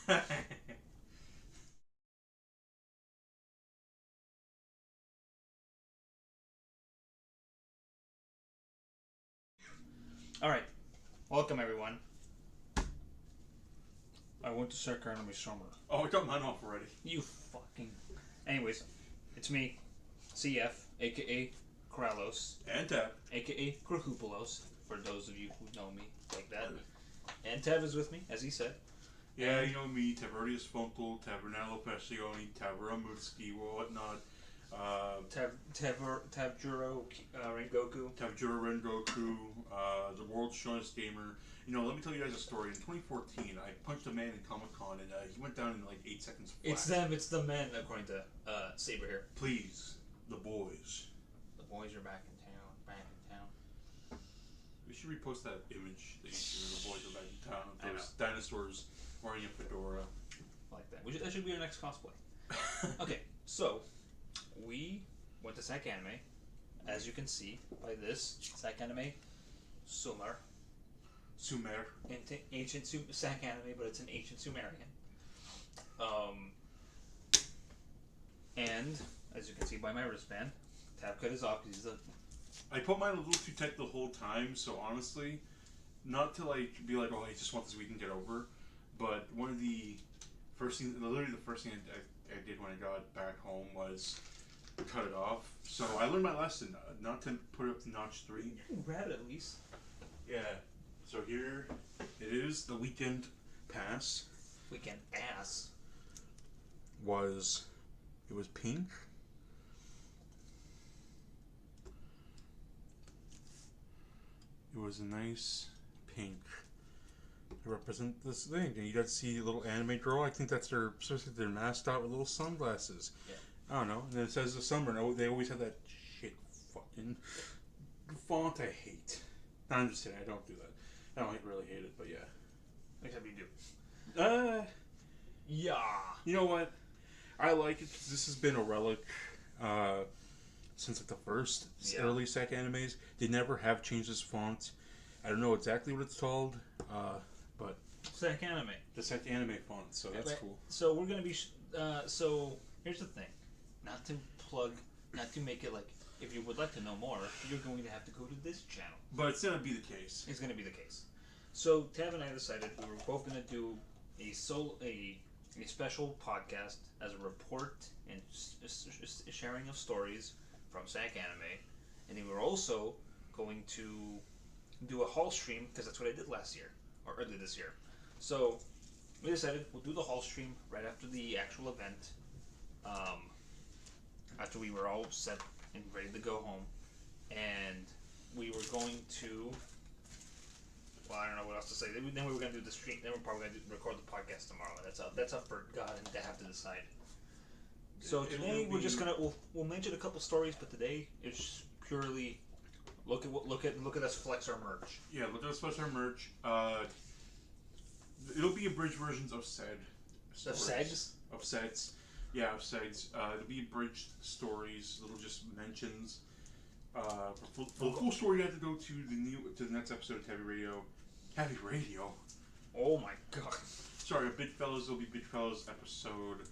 Alright, welcome everyone. I went to Sacanime summer. Oh, I got mine off already. You fucking. Anyways, it's me, CF, aka Kralos, And Tab. aka Krahupolos, for those of you who know me like that. And Tev is with me, as he said. Yeah, you know me, Tavernius Funkel, Tavernello Passioni, Taveramutski, whatnot. Tavjuro Rengoku. Tavjura Rengoku, the world's shortest gamer. You know, let me tell you guys a story. In 2014, I punched a man in Comic Con, and he went down in like 8 seconds flat. It's the men, according to Saber here. Please, the boys. The boys are back in town. We should repost that image that you see. The boys are back in town. Of those dinosaurs wearing a fedora. Like that. That should be our next cosplay. Okay, so we went to Sacanime, as you can see by this Sacanime Sumer. Ancient Sacanime, but it's an ancient Sumerian. And as you can see by my wristband, Tab cut is off because he's a. I put mine a little too tight the whole time, so honestly, not to like be like, oh, I just want this week and get over, but one of the first things, literally the first thing I did when I got back home was cut it off. So I learned my lesson, not to put it up to notch 3. You read it at least. Yeah. So here it is. The weekend pass. Weekend ass. It was pink. It was a nice pink to represent this thing. And you got to see a little anime girl. I think that's supposed to be their mascot with little sunglasses. Yeah. I don't know. And then it says the summer. No, they always have that shit fucking font I hate. No, I'm just kidding. I don't do that. I don't really hate it, but yeah. Except you do. Yeah. You know what? I like it because this has been a relic since like the first early Sacanimes. They never have changed this font. I don't know exactly what it's called, but Sacanime. The Sacanime font, so that's cool. So we're gonna be. So here's the thing, not to make it like. If you would like to know more, you're going to have to go to this channel. But it's gonna be the case. It's gonna be the case. So Tab and I decided we were both gonna do a special podcast as a report and sharing of stories from Sacanime, and then we were also going to do a haul stream because that's what I did last year or early this year. So we decided we'll do the haul stream right after the actual event. After we were all set and ready to go home, and we were going to. Well, I don't know what else to say. Then we were going to do the stream. Then we're probably going to record the podcast tomorrow. That's up for God and to have to decide. So today we're just gonna we'll mention a couple stories, but today it's purely look at us flex our merch. Yeah, look at us flex our merch. It'll be abridged versions of said stories. Of SEGs. Yeah, of SEGs. It'll be abridged stories, little just mentions. For the full story, you have to go to the next episode of Heavy Radio. Heavy Radio. Oh my God. Sorry, Big Fellas. It'll be Big Fellas episode,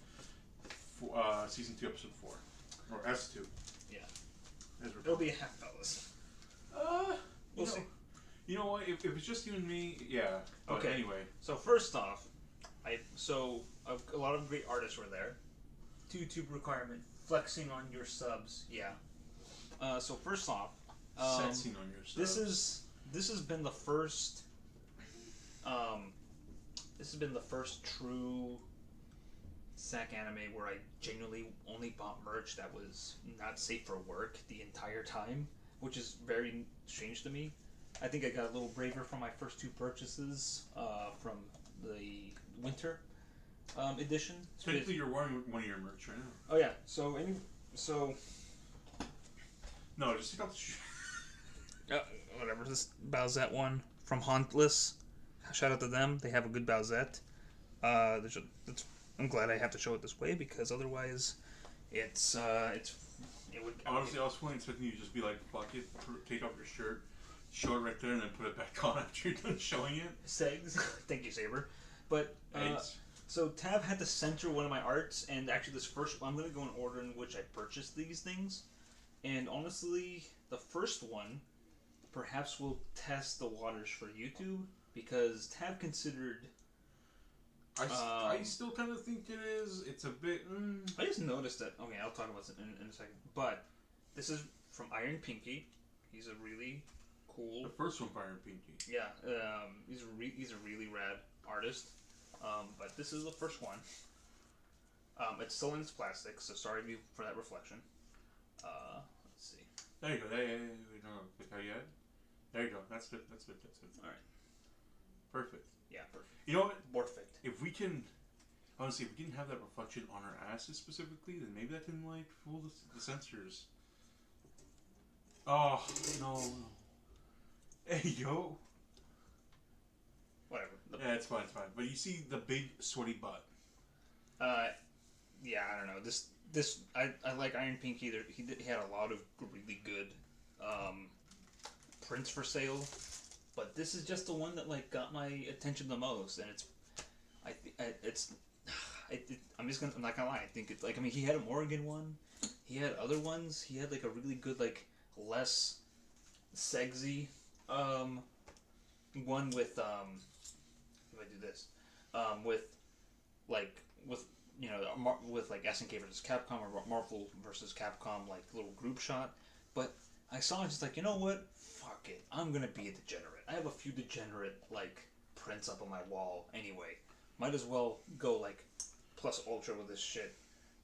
season 2, episode 4, or S2. Yeah. It'll be Half Fellas. We'll see. You know what? If it's just you and me, yeah. But okay. Anyway. So first off, a lot of great artists were there. YouTube requirement: flexing on your subs. Yeah. So first off, sensing on your subs. This has been the first. This has been the first true Sacanime where I genuinely only bought merch that was not safe for work the entire time, which is very strange to me. I think I got a little braver from my first 2 purchases from the winter edition. Technically, you're wearing one of your merch right now. Oh yeah. No, just take off the shoe. Whatever. This Bowsette one from Hauntless. Shout out to them. They have a good Bowsette. I'm glad I have to show it this way because otherwise, it would. Honestly, I was fully expecting you to just be like, "Fuck it," take off your shirt, show it right there, and then put it back on after you're done showing it. Segs. Thank you, Saber. But So Tav had to censor one of my arts, and actually this first, I'm gonna go in order in which I purchased these things. And honestly, the first one perhaps will test the waters for YouTube because Tav considered. I still kind of think it is. It's a bit. I just noticed that. Okay, I'll talk about it in a second. But this is from Iron Pinky. He's a really cool. The first one by Iron Pinky. Yeah, he's a really rad artist. But this is the first one. It's still in its plastic, so sorry for that reflection. Let's see. There you go. Hey, no, click how yet. There you go. That's good. That's good. All right. Perfect. Yeah, perfect. You know what? Perfect. If we can, honestly, if we didn't have that reflection on our asses specifically, then maybe that can like fool the sensors. Oh no. Hey yo. Whatever. Yeah, it's fine. But you see the big sweaty butt. Yeah, I don't know. This I like Iron Pinky. He had a lot of really good prints for sale, but this is just the one that like got my attention the most, and I'm not gonna lie. I think it's like, I mean, he had a Morgan one, he had other ones. He had like a really good, like, less sexy one with if I do this with with like SNK versus Capcom or Marvel versus Capcom, like little group shot. But I saw it just like, you know what? Fuck it. I'm gonna be a degenerate. I have a few degenerate like prints up on my wall anyway. Might as well go like plus ultra with this shit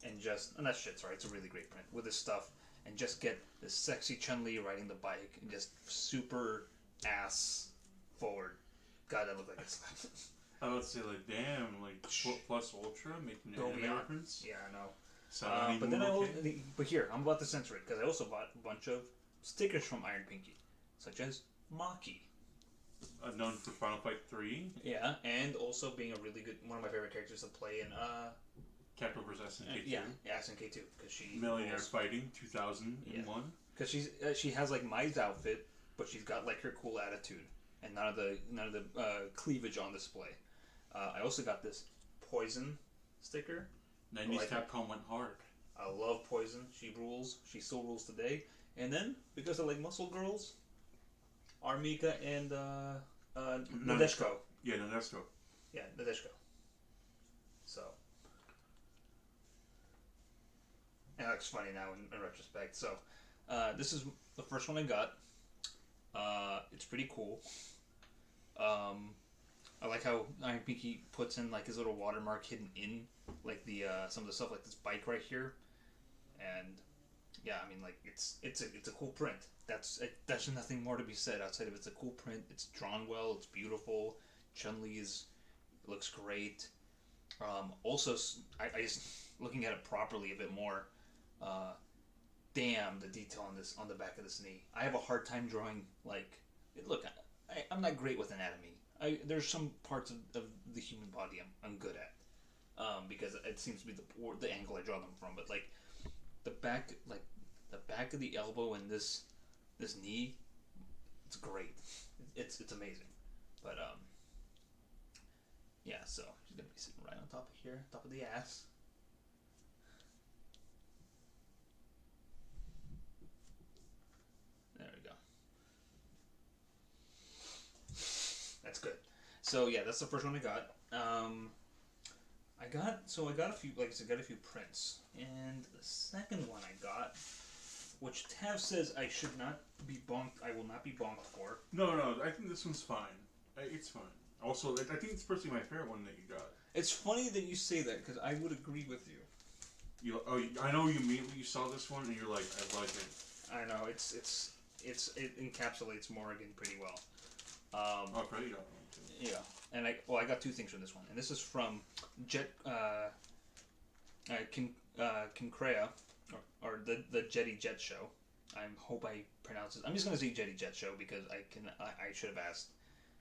and not shit, sorry, it's a really great print with this stuff, and just get this sexy Chun-Li riding the bike and just super ass forward. God, that looked like it's I would say like, damn, like plus ultra making go anime beyond. reference. Yeah, I know. Sacanime But then okay? but here, I'm about to censor it because I also bought a bunch of stickers from Iron Pinky, such as Maki. Known for Final Fight 3. Yeah, and also being a really good, one of my favorite characters to play in Captain vs. SNK 2. yeah, SNK 2 because she Millionaire Fighting 2001. because she has like Mai's outfit, but she's got like her cool attitude and none of the cleavage on display. I also got this Poison sticker. 90s like Capcom went hard. I love Poison. She rules. She still rules today. And then because I like muscle girls, Armika and Nadeshko. Yeah, Nadeshko. Yeah, Nadeshko. So, and that's funny now in retrospect. So, this is the first one I got. It's pretty cool. I like how Iron Pinky puts in like his little watermark hidden in like the some of the stuff, like this bike right here, and yeah, I mean, like it's a cool print. There's nothing more to be said outside of it's a cool print. It's drawn well. It's beautiful. Chun-Li looks great. Also, I just looking at it properly a bit more. Damn, the detail on the back of this knee. I have a hard time drawing like. Look, I'm not great with anatomy. There's some parts of the human body I'm good at, because it seems to be the angle I draw them from. But like the back of the elbow and this knee, it's great. It's amazing. But yeah. So she's gonna be sitting right on top of here, top of the ass. There we go. That's good. So yeah, that's the first one I got. I got a few, like I said, got a few prints, and the second one I got, which Tav says I should not be bonked. I will not be bonked for. No, I think this one's fine. It's fine. Also, I think it's personally my favorite one that you got. It's funny that you say that because I would agree with you. I know you immediately you saw this one and you're like, I like it. I know it encapsulates Morrigan pretty well. Oh, great, you got one too. Yeah, and I got two things from this one, and this is from Kincrea, or the Jetty Jet Show. I hope I pronounce it. I'm just gonna say Jetty Jet Show because I should have asked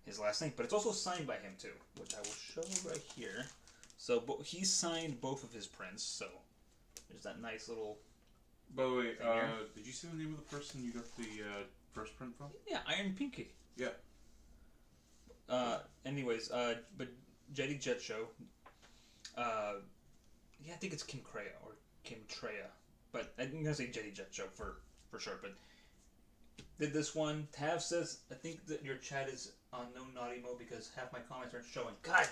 his last name, but it's also signed by him too, which I will show right here. So he signed both of his prints. So there's that nice little. By the way, did you say the name of the person you got the first print from? Yeah, Iron Pinky. Yeah. Anyways, but Jetty Jet Show, Uh, yeah, I think it's Kim Crea or Kim Treya, but I'm gonna say Jetty Jet Show for sure. But did this one? Tav says I think that your chat is on no naughty mode because half my comments aren't showing. God.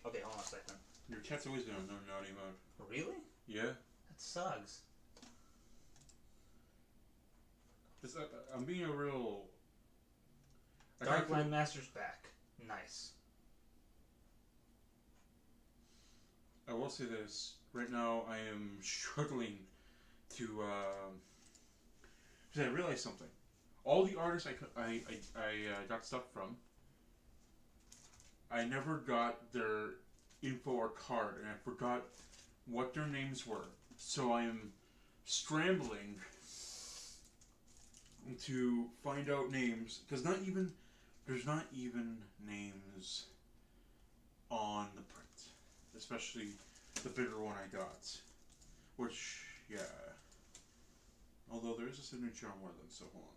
Okay, hold on a second. Your chat's always been on no naughty mode. Really? Yeah. That sucks. I'm being a real. Darkland Master's back. Nice. I will say this. Right now, I am struggling to. Because I realized something. All the artists I got stuff from, I never got their info or card, and I forgot what their names were. So I am scrambling to find out names, because there's not even names on the print, especially the bigger one I got, which, yeah, although there is a signature on one of them, so hold on.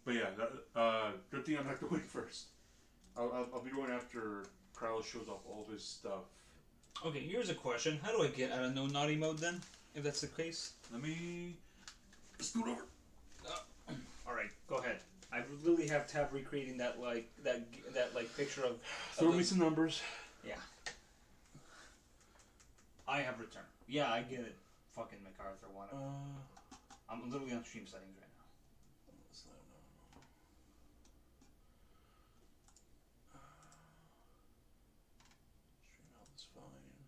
But yeah, good thing I'm not going first. I'll be going after Kryle shows off all of his stuff. Okay, here's a question. How do I get out of no naughty mode then, if that's the case? Let me scoot over. Alright, go ahead. I really have Tab recreating that picture of... Throw me some numbers. Yeah. I have returned. Yeah, I get it. Fucking MacArthur one. I'm literally on stream settings right now. Stream health is fine.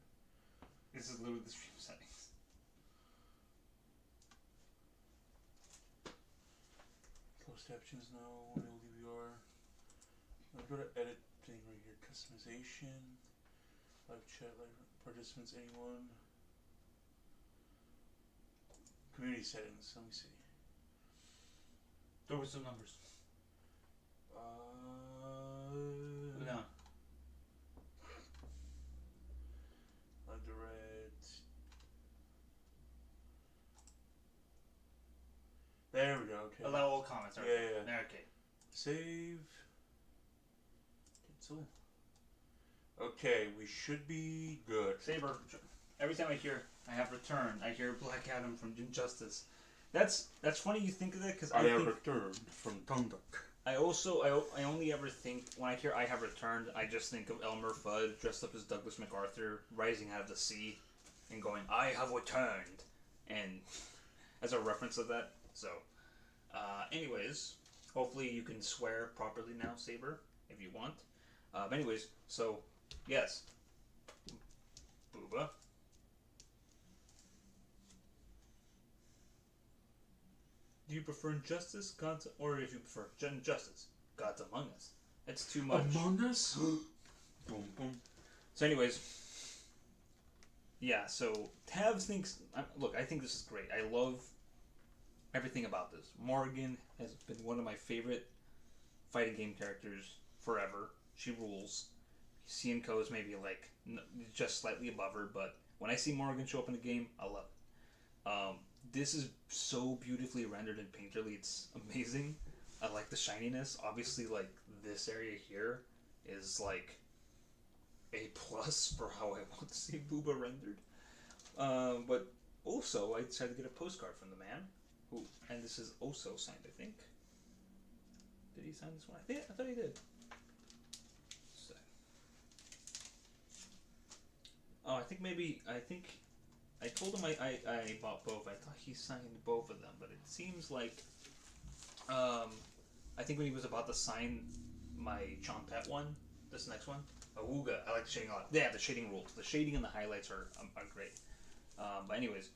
This is literally the stream settings. Closed captions, no. Audio DVR. I'll go to editing right here. Customization. Live chat, live participants, anyone. Community settings. Let me see. Throw us some numbers. No. Direct. There we go. Okay. Allow all comments. Right? Yeah. Okay. Save. Cancel. Okay, we should be good. Saber. Every time I have returned, I hear Black Adam from Injustice. That's funny you think of that because I have returned from Tunduk. I only ever think when I hear I have returned, I just think of Elmer Fudd dressed up as Douglas MacArthur rising out of the sea and going I have returned, and as a reference of that. So, anyways, hopefully you can swear properly now, Saber, if you want. Anyways, so yes, Booba. Do you prefer Injustice, Gods, or if you prefer Injustice, Gods Among Us? It's too much. Among Us? Boom, boom. So anyways, yeah, so Tav thinks, look, I think this is great. I love everything about this. Morgan has been one of my favorite fighting game characters forever. She rules. Cienko is maybe like just slightly above her, but when I see Morgan show up in the game, I love it. This is so beautifully rendered and painterly. It's amazing. I like the shininess. Obviously, like this area here is like A plus for how I want to see Booba rendered. But also, I decided to get a postcard from the man, who, and this is also signed, I think. Did he sign this one? I thought he did. So. Oh, I think I told him I bought both. I thought he signed both of them, but it seems like I think when he was about to sign my Chompet one, this next one, Awooga, I like the shading a lot. Yeah, the shading rules. The shading and the highlights are great. But anyways,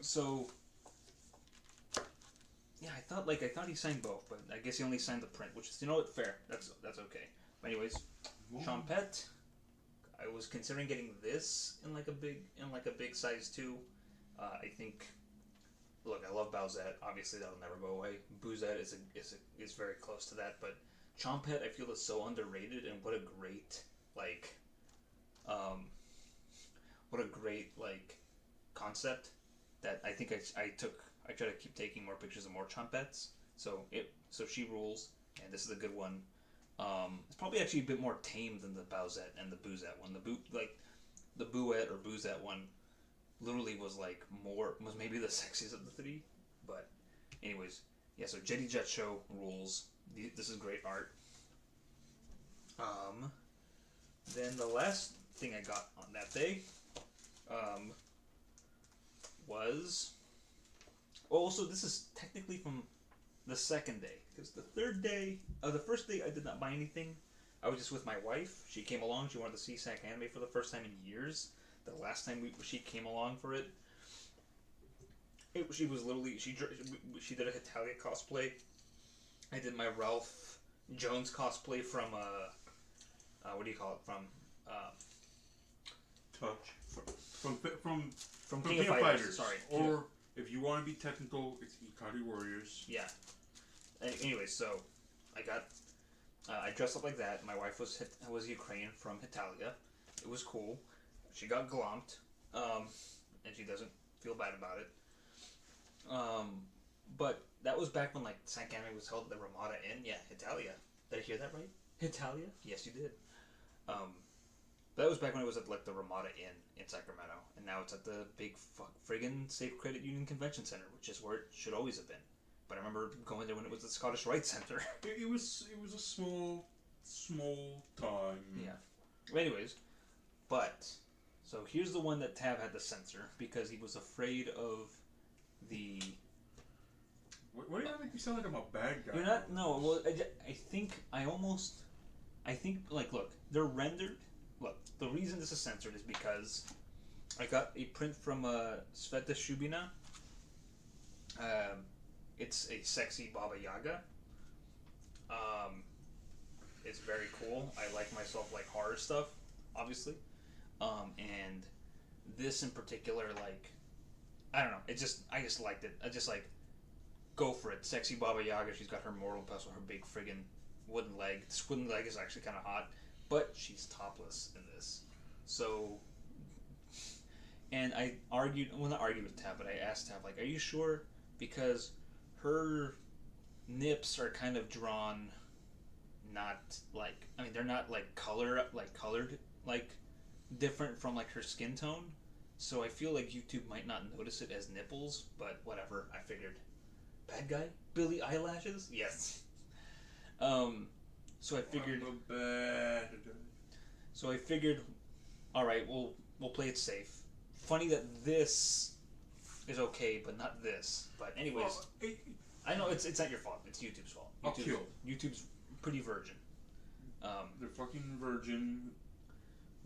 so yeah, I thought he signed both, but I guess he only signed the print, which is, you know what, fair. That's okay. But anyways, Chompet. I was considering getting this in like a big size too. I think. Look, I love Bowsette. Obviously, that'll never go away. Boozette is very close to that, but Chompet I feel is so underrated, and what a great concept that I think I try to keep taking more pictures of more Chompets. So she rules, and this is a good one. It's probably actually a bit more tame than the Bowsette and the Boozette one. the Bouette or Boozette one literally was like was maybe the sexiest of the three. But anyways, yeah. So Jetty Jet Show rules. This is great art. Um, then the last thing I got on that day, um, was also this is technically from the second day because the third day, the first day I did not buy anything. I was just with my wife. She came along. She wanted to see Sacanime for the first time in years. The last time she came along for it, she was literally she did a Hitalia cosplay. I did my Ralph Jones cosplay from what do you call it from Touch. From King of Fighters. Sorry. Or if you want to be technical, it's Ikari Warriors. Yeah. Anyway, so I dressed up like that. My wife was Ukrainian from Hitalia. It was cool. She got glomped, and she doesn't feel bad about it. But that was back when like Sacanime was held at the Ramada Inn. Yeah, Hitalia. Did I hear that right? Hitalia? Yes, you did. That was back when it was at like the Ramada Inn in Sacramento, and now it's at the big friggin' Safe Credit Union Convention Center, which is where it should always have been. But I remember going there when it was the Scottish Rite Center. It was a small time. Yeah. Anyways, but so here's the one that Tav had to censor because he was afraid of the. Why do you make me sound like I'm a bad guy? You're not. No. Well, I think like look, they're rendered. Look, the reason this is censored is because I got a print from Sveta Shubina. It's a sexy Baba Yaga. It's very cool. I like myself like horror stuff, obviously. And this in particular, like, I don't know. I just liked it. I just like, go for it. Sexy Baba Yaga. She's got her mortal pestle, her big friggin' wooden leg. This wooden leg is actually kind of hot, but she's topless in this. So, and I argued. Well, not argued with Tab, but I asked Tab, like, "Are you sure?" Because her nips are kind of drawn, not like they're not like colored like different from like her skin tone. So I feel like YouTube might not notice it as nipples, but whatever. I figured, bad guy, Billy eyelashes, yes. So I figured. I'm a bad guy. So I figured, all right, we'll play it safe. Funny that this is okay, but not this. But anyways, I know it's not your fault. It's YouTube's fault. YouTube's pretty virgin. They're fucking virgin.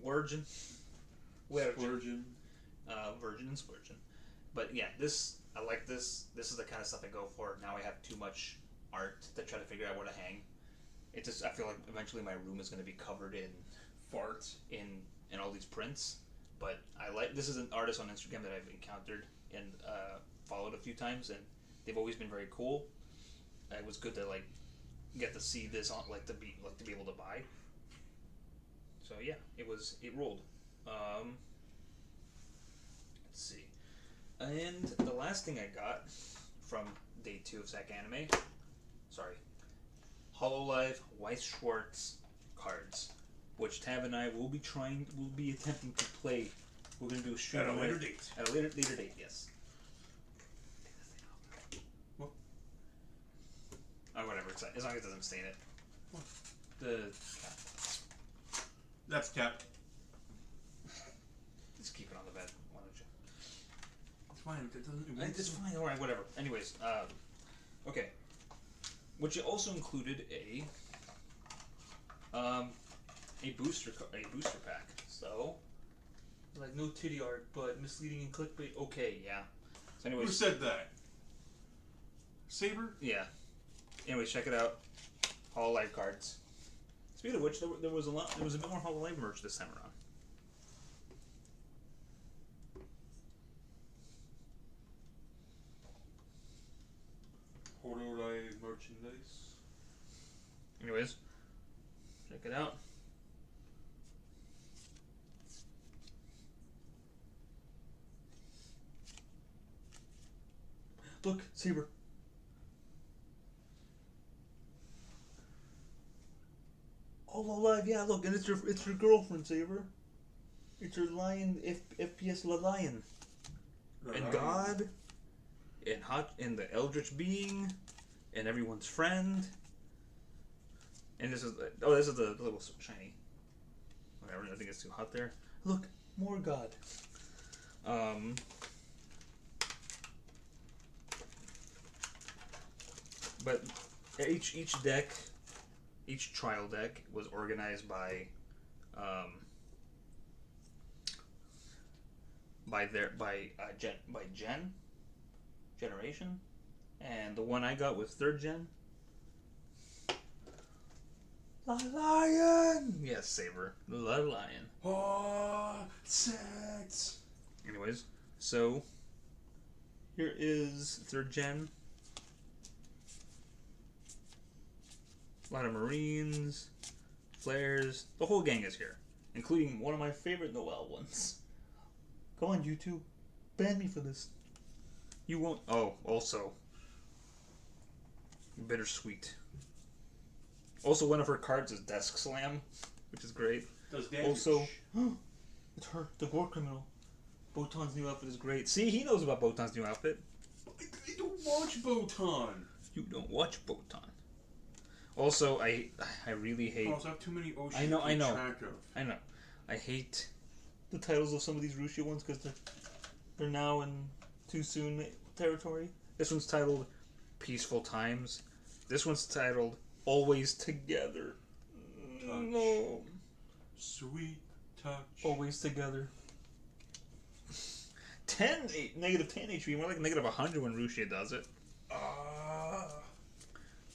Virgin. Virgin. Virgin and splurgin. But yeah, I like this. This is the kind of stuff I go for. Now I have too much art to try to figure out where to hang. It just I feel like eventually my room is going to be covered in farts in all these prints. But this is an artist on Instagram that I've encountered and followed a few times, and they've always been very cool. It was good to like get to see this on to be able to buy. So yeah, it ruled. Let's see. And the last thing I got from day 2 of Sacanime, Hololive Weiss Schwartz cards, which Tab and I will be attempting to play. We're going to do a stream at a later date. At a later date, yes. What? Whatever. As long as it doesn't stain it. What? The That's cap. Just keep it on the bed. Why don't you? It's fine. It doesn't. It's fine. All right. Whatever. Anyways, okay. Which also included a booster pack. So, like no titty art, but misleading and clickbait. Okay, yeah. So anyways, who said that? Saber? Yeah. Anyways, check it out. Hololive cards. Speaking of which, there was a lot. There was a bit more Hololive merch this time around. Hololive merchandise. Anyways, check it out. Look, Saber. Hololive, yeah. Look, and it's your girlfriend, Saber. It's your lion, FPS La Lion. And God, and the Eldritch Being, and everyone's friend. And this is the little shiny. Whatever, I think it's too hot there. Look, more God. But each deck, each trial deck was organized by generation, and the one I got was third gen. La Lion! Yes, Saber. La Lion. Oh, sex! Anyways, so here is third gen. A lot of Marines, Flares. The whole gang is here, including one of my favorite Noel ones. Come on, YouTube. Ban me for this. You won't. Oh, also. Bittersweet. Also, one of her cards is Desk Slam, which is great. Does damage. Also, it's her, the war criminal. Botan's new outfit is great. See, he knows about Botan's new outfit. I don't watch Botan. You don't watch Botan. Also, I really hate. I also have too many Oshi I know. to keep track of. I know. I hate the titles of some of these Rushi ones because they're now in too soon territory. This one's titled Peaceful Times. This one's titled Always Together. Touch. No. Sweet touch. Always together. Negative 10 HP, more like negative 100 when Rushi does it.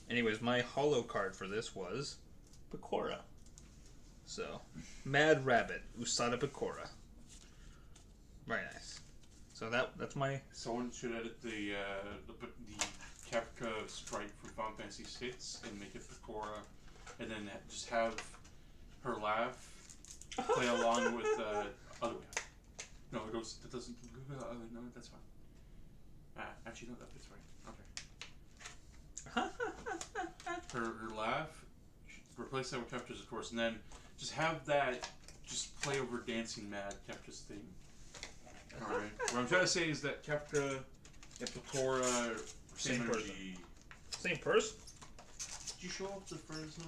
Anyways, my holo card for this was Pecora. So, Mad Rabbit, Usada Pecora. Very nice. So that's my... Someone should edit the Kefka stripe from Final Fantasy VI and make it Pecora, and then just have her laugh play along with other way. No, it goes. That doesn't. No, that's fine. Actually, no, that's right. Okay. her laugh. Replace that with Kefka's, of course, and then just have that just play over Dancing Mad Kefka's theme. All right. What I'm trying to say is that Kefka and Pecora same person. energy. Same person? Did you show up the Fresno?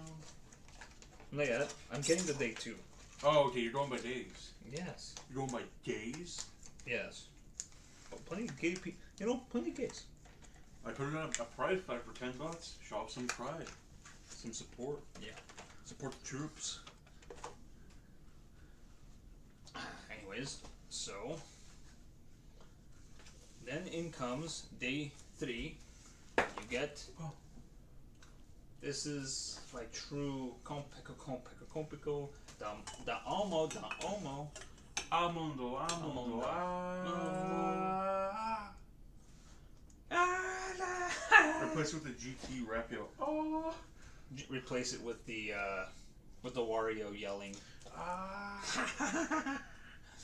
Not yet. I'm getting the day 2. Oh, okay. You're going by days. Yes. You're going by gays? Yes. Oh, plenty of gay people. You know, plenty of gays. I put it on a pride flag for $10. Show off some pride. Some support. Yeah. Support the troops. Anyways, so... Then in comes day 3. You get... Oh. This is like true compico, da omo. Amundo. Replace it with the GT Rapio. Oh. Replace it with the Wario yelling.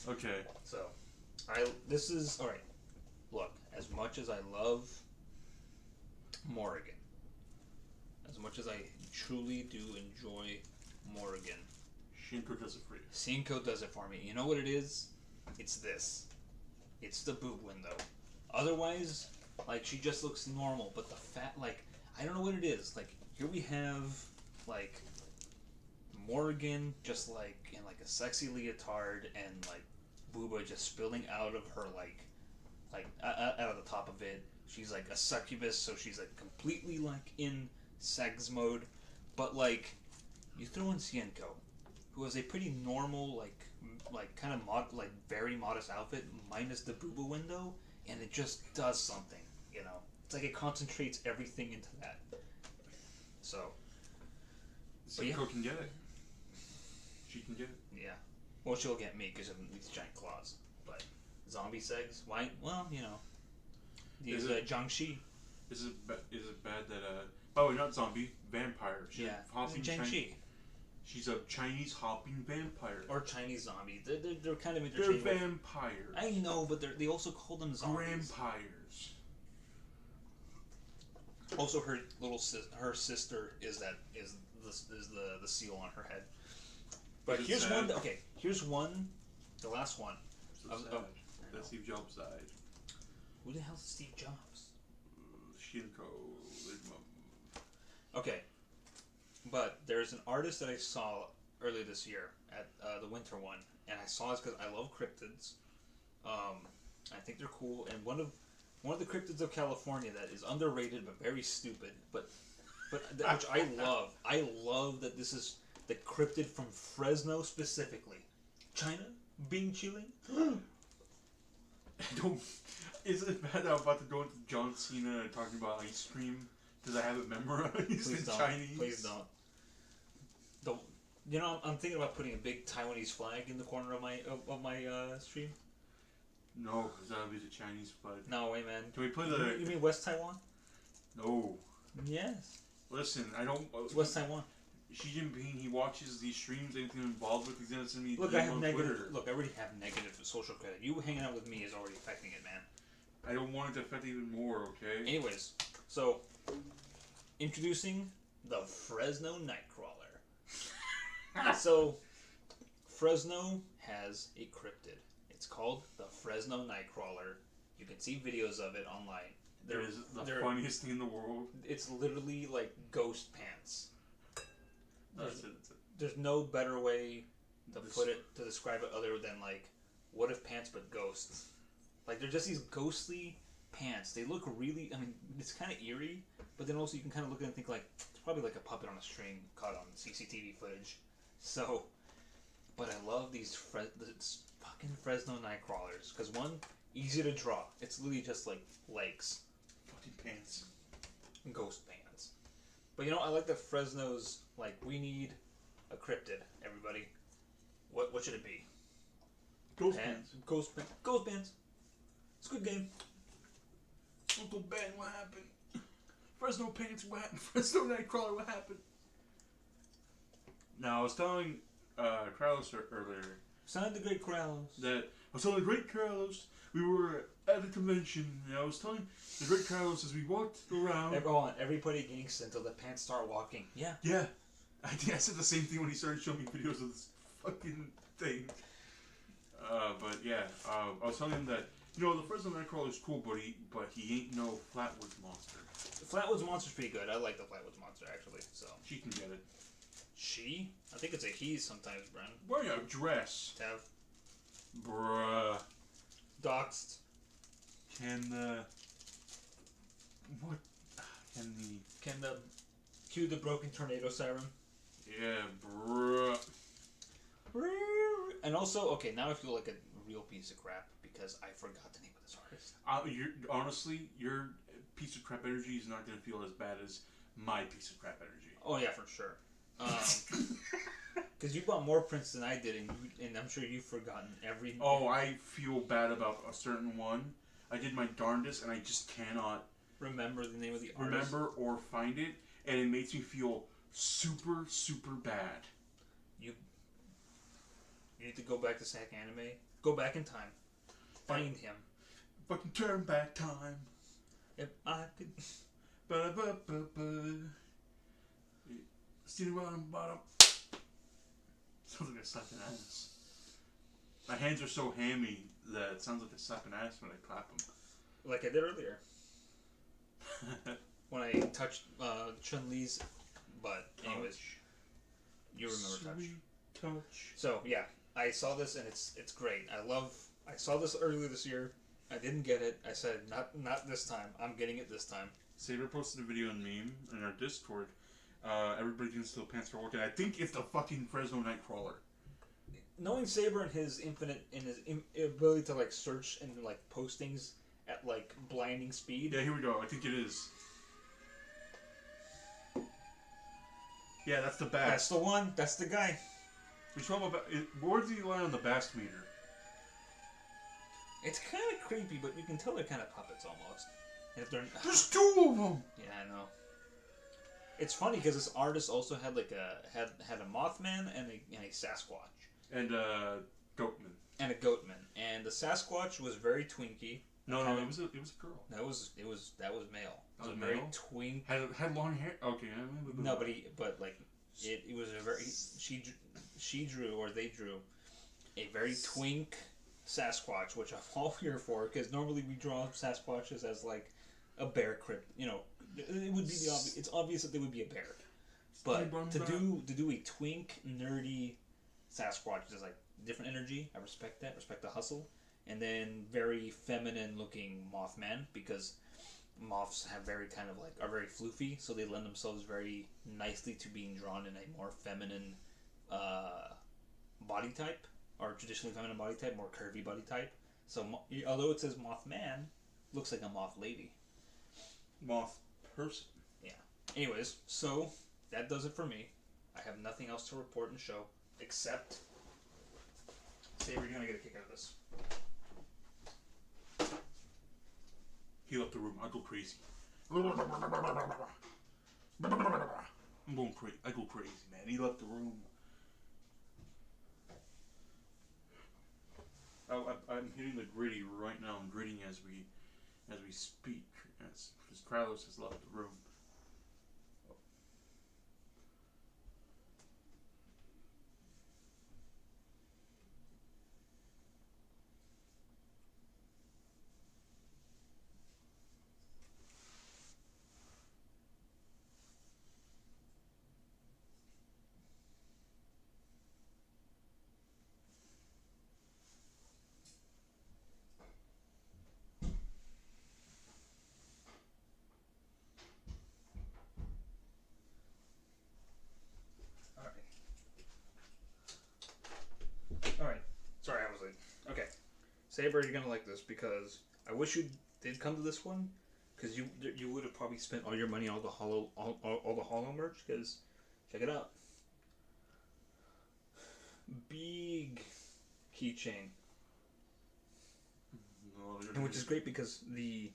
Okay. So, this is alright. Look, as much as I love Morrigan, as much as I truly do enjoy Morrigan, Shinko does it for you. Cinco does it for me. You know what it is? It's this. It's the boob window. Otherwise, like, she just looks normal, but the fat, like, I don't know what it is. Like, here we have, like, Morrigan just, like, in, like, a sexy leotard and, like, booba just spilling out of her, like out of the top of it. She's, like, a succubus, so she's, like, completely, like, in sex mode. But, like, you throw in Cienko, who has a pretty normal, like kind of very modest outfit, minus the booba window, and it just does something, you know? It's like it concentrates everything into that. So... Cienko can get it. She can get it. Yeah. Well, she'll get me because of these giant claws. But zombie segs? Why? Well, you know. These Jiangxi. Is it bad that by the way, not zombie, vampire. She's yeah. Jiangxi. She's a Chinese hopping vampire. Or Chinese zombie. They're kind of They're interchangeable. vampires. I know, but they also call them zombies. Vampires. Also, her sister is the seal on her head. But here's one. Okay, here's one The last one. So sad. That Steve Jobs died. Who the hell is Steve Jobs? Shinko. Okay. But there's an artist that I saw earlier this year at the winter one, and I saw this because I love cryptids. I think they're cool, and one of the cryptids of California that is underrated but very stupid, but which I love. I love that this is the cryptid from Fresno specifically. China being chilling. Don't. Is it bad that I'm about to go into John Cena talking about ice cream because I have it memorized in Chinese? Please don't. Don't. You know, I'm thinking about putting a big Taiwanese flag in the corner of my stream. No, because that would be the Chinese flag. No way, man. Can we put You mean West Taiwan? No. Yes. Listen, I don't. It's West Taiwan. Xi Jinping, he watches these streams. Anything I'm involved with, he's gonna send me. Look, I have negative. Twitter. Look, I already have negative social credit. You hanging out with me is already affecting it, man. I don't want it to affect even more. Okay. Anyways, so introducing the Fresno Nightcrawler. So Fresno has a cryptid. It's called the Fresno Nightcrawler. You can see videos of it online. It is the funniest thing in the world. It's literally like ghost pants. That's it. There's no better way to describe it other than like, what if pants but ghosts? Like they're just these ghostly pants. They look really. I mean, it's kind of eerie, but then also you can kind of look at it and think like it's probably like a puppet on a string caught on CCTV footage. So, but I love these fucking Fresno Nightcrawlers because one, easy to draw. It's literally just like legs, fucking pants, ghost pants. But you know, I like that Fresno's like, we need a cryptid. Everybody, what should it be? Ghost pants. Ghost pants. It's a good game. Uncle Ben, what happened? Fresno pants, what happened? Fresno Nightcrawler, what happened? Now, I was telling Carlos earlier. Son the great Carlos. I was telling the great Carlos, we were at a convention, and I was telling the great Carlos as we walked around. Everybody gangsta until the pants start walking. Yeah. Yeah. I think I said the same thing when he started showing me videos of this fucking thing. But yeah, I was telling him that, you know, the Fresno Nightcrawler is cool, but he ain't no Flatwoods monster. The Flatwoods monster's pretty good. I like the Flatwoods monster, actually, so. She can get it. She? I think it's a he sometimes, Bren. Wearing a dress. Tav. Bruh. Doxed. Can the cue the broken tornado siren? Yeah, bruh. And also, okay, now I feel like a real piece of crap because I forgot the name of this artist. Honestly, your piece of crap energy is not going to feel as bad as my piece of crap energy. Oh yeah, for sure. Because you bought more prints than I did, and I'm sure you've forgotten every. Oh, I feel bad about a certain one. I did my darndest, and I just cannot remember the name of the artist. Remember or find it, and it makes me feel super, super bad. You need to go back to Sacanime. Go back in time. Find him. Fucking turn back time. If I could. Stealing bottom, bottom. Sounds like a slapping ass. My hands are so hammy that it sounds like a slapping ass when I clap them. Like I did earlier. When I touched Chun-Li's butt. Anyways, you remember touch. So yeah, I saw this and it's great. I saw this earlier this year. I didn't get it. I said not this time. I'm getting it this time. Saber posted a video and meme in our Discord. Everybody can still pants for work, and I think it's the fucking Fresno Nightcrawler. Knowing Saber and his ability to like search and like post things at like blinding speed. Yeah, here we go. I think it is. Yeah, that's the bass. That's the one. That's the guy. Where does he lie on the bass meter? It's kind of creepy, but you can tell they're kind of puppets almost. If they're There's two of them. Yeah, I know. It's funny because this artist also had like had a Mothman and a Sasquatch and a Goatman and the Sasquatch was very twinky. No, it was a girl. That was male. It was very male? twink. Had long hair. Okay, no, but like it was a very she drew or they drew a very twink Sasquatch, which I'm all here for, because normally we draw Sasquatches as like a bear crypt. You know, it would be the obvious. It's obvious that they would be a bear, but to do a twink nerdy Sasquatch is like different energy. I respect that. Respect the hustle, and then very feminine looking Mothman, because moths have very kind of like are very floofy, so they lend themselves very nicely to being drawn in a more feminine body type, or traditionally feminine body type, more curvy body type. So although it says Mothman, looks like a moth lady. Moth person. Yeah. Anyways, so that does it for me. I have nothing else to report and show except Saber, you're gonna get a kick out of this. He left the room. I go crazy. I'm going crazy. I go crazy, man. He left the room. I'm hitting the gritty right now. I'm gritting as we speak. As Kralos has left the room. Alright. Sorry, I was late. Okay. Saber, you're gonna like this because I wish you did come to this one, because you would have probably spent all your money on all the hollow merch. Because check it out, big keychain, and which is great because the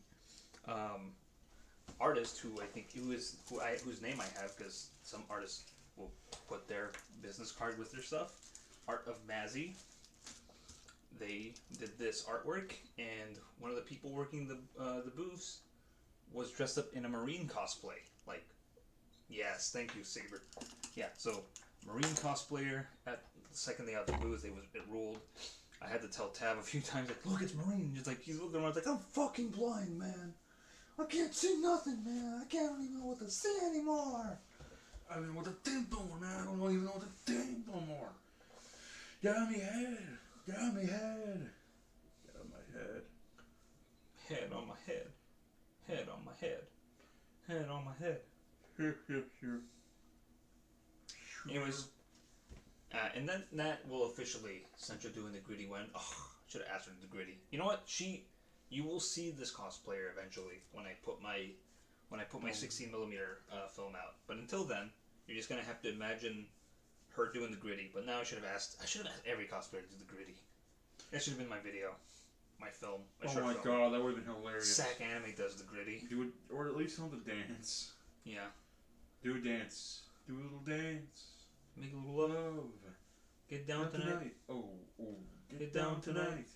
artist who I think whose name I have, because some artists will put their business card with their stuff. Art of Mazzy. They did this artwork, and one of the people working the booths was dressed up in a Marine cosplay. Like, yes, thank you, Saber. Yeah, so Marine cosplayer. At the second they out the booth, it ruled. I had to tell Tav a few times, like, look, it's Marine. Just like he's looking around, like, I'm fucking blind, man. I can't see nothing, man. I can't even know what to see anymore. I don't know what to think no more, man. I don't even know what to think no more. Get out of my head. Get out of my head. Get out of my head. Head on my head. Head on my head. Head on my head. Here. Anyways, and then that will officially, since you're doing the gritty one, I should have asked her to do the gritty. You know what? You will see this cosplayer eventually when I put my 16mm film out. But until then, you're just gonna have to imagine her doing the gritty. But now I should have asked every cosplayer to do the gritty. That should have been my video, my film, my short film. God, that would have been hilarious. Sacanime does the gritty. Do it, or at least on the dance. Yeah. Do a dance. Do a little dance. Make a little love. Get down tonight. Oh. Get down tonight.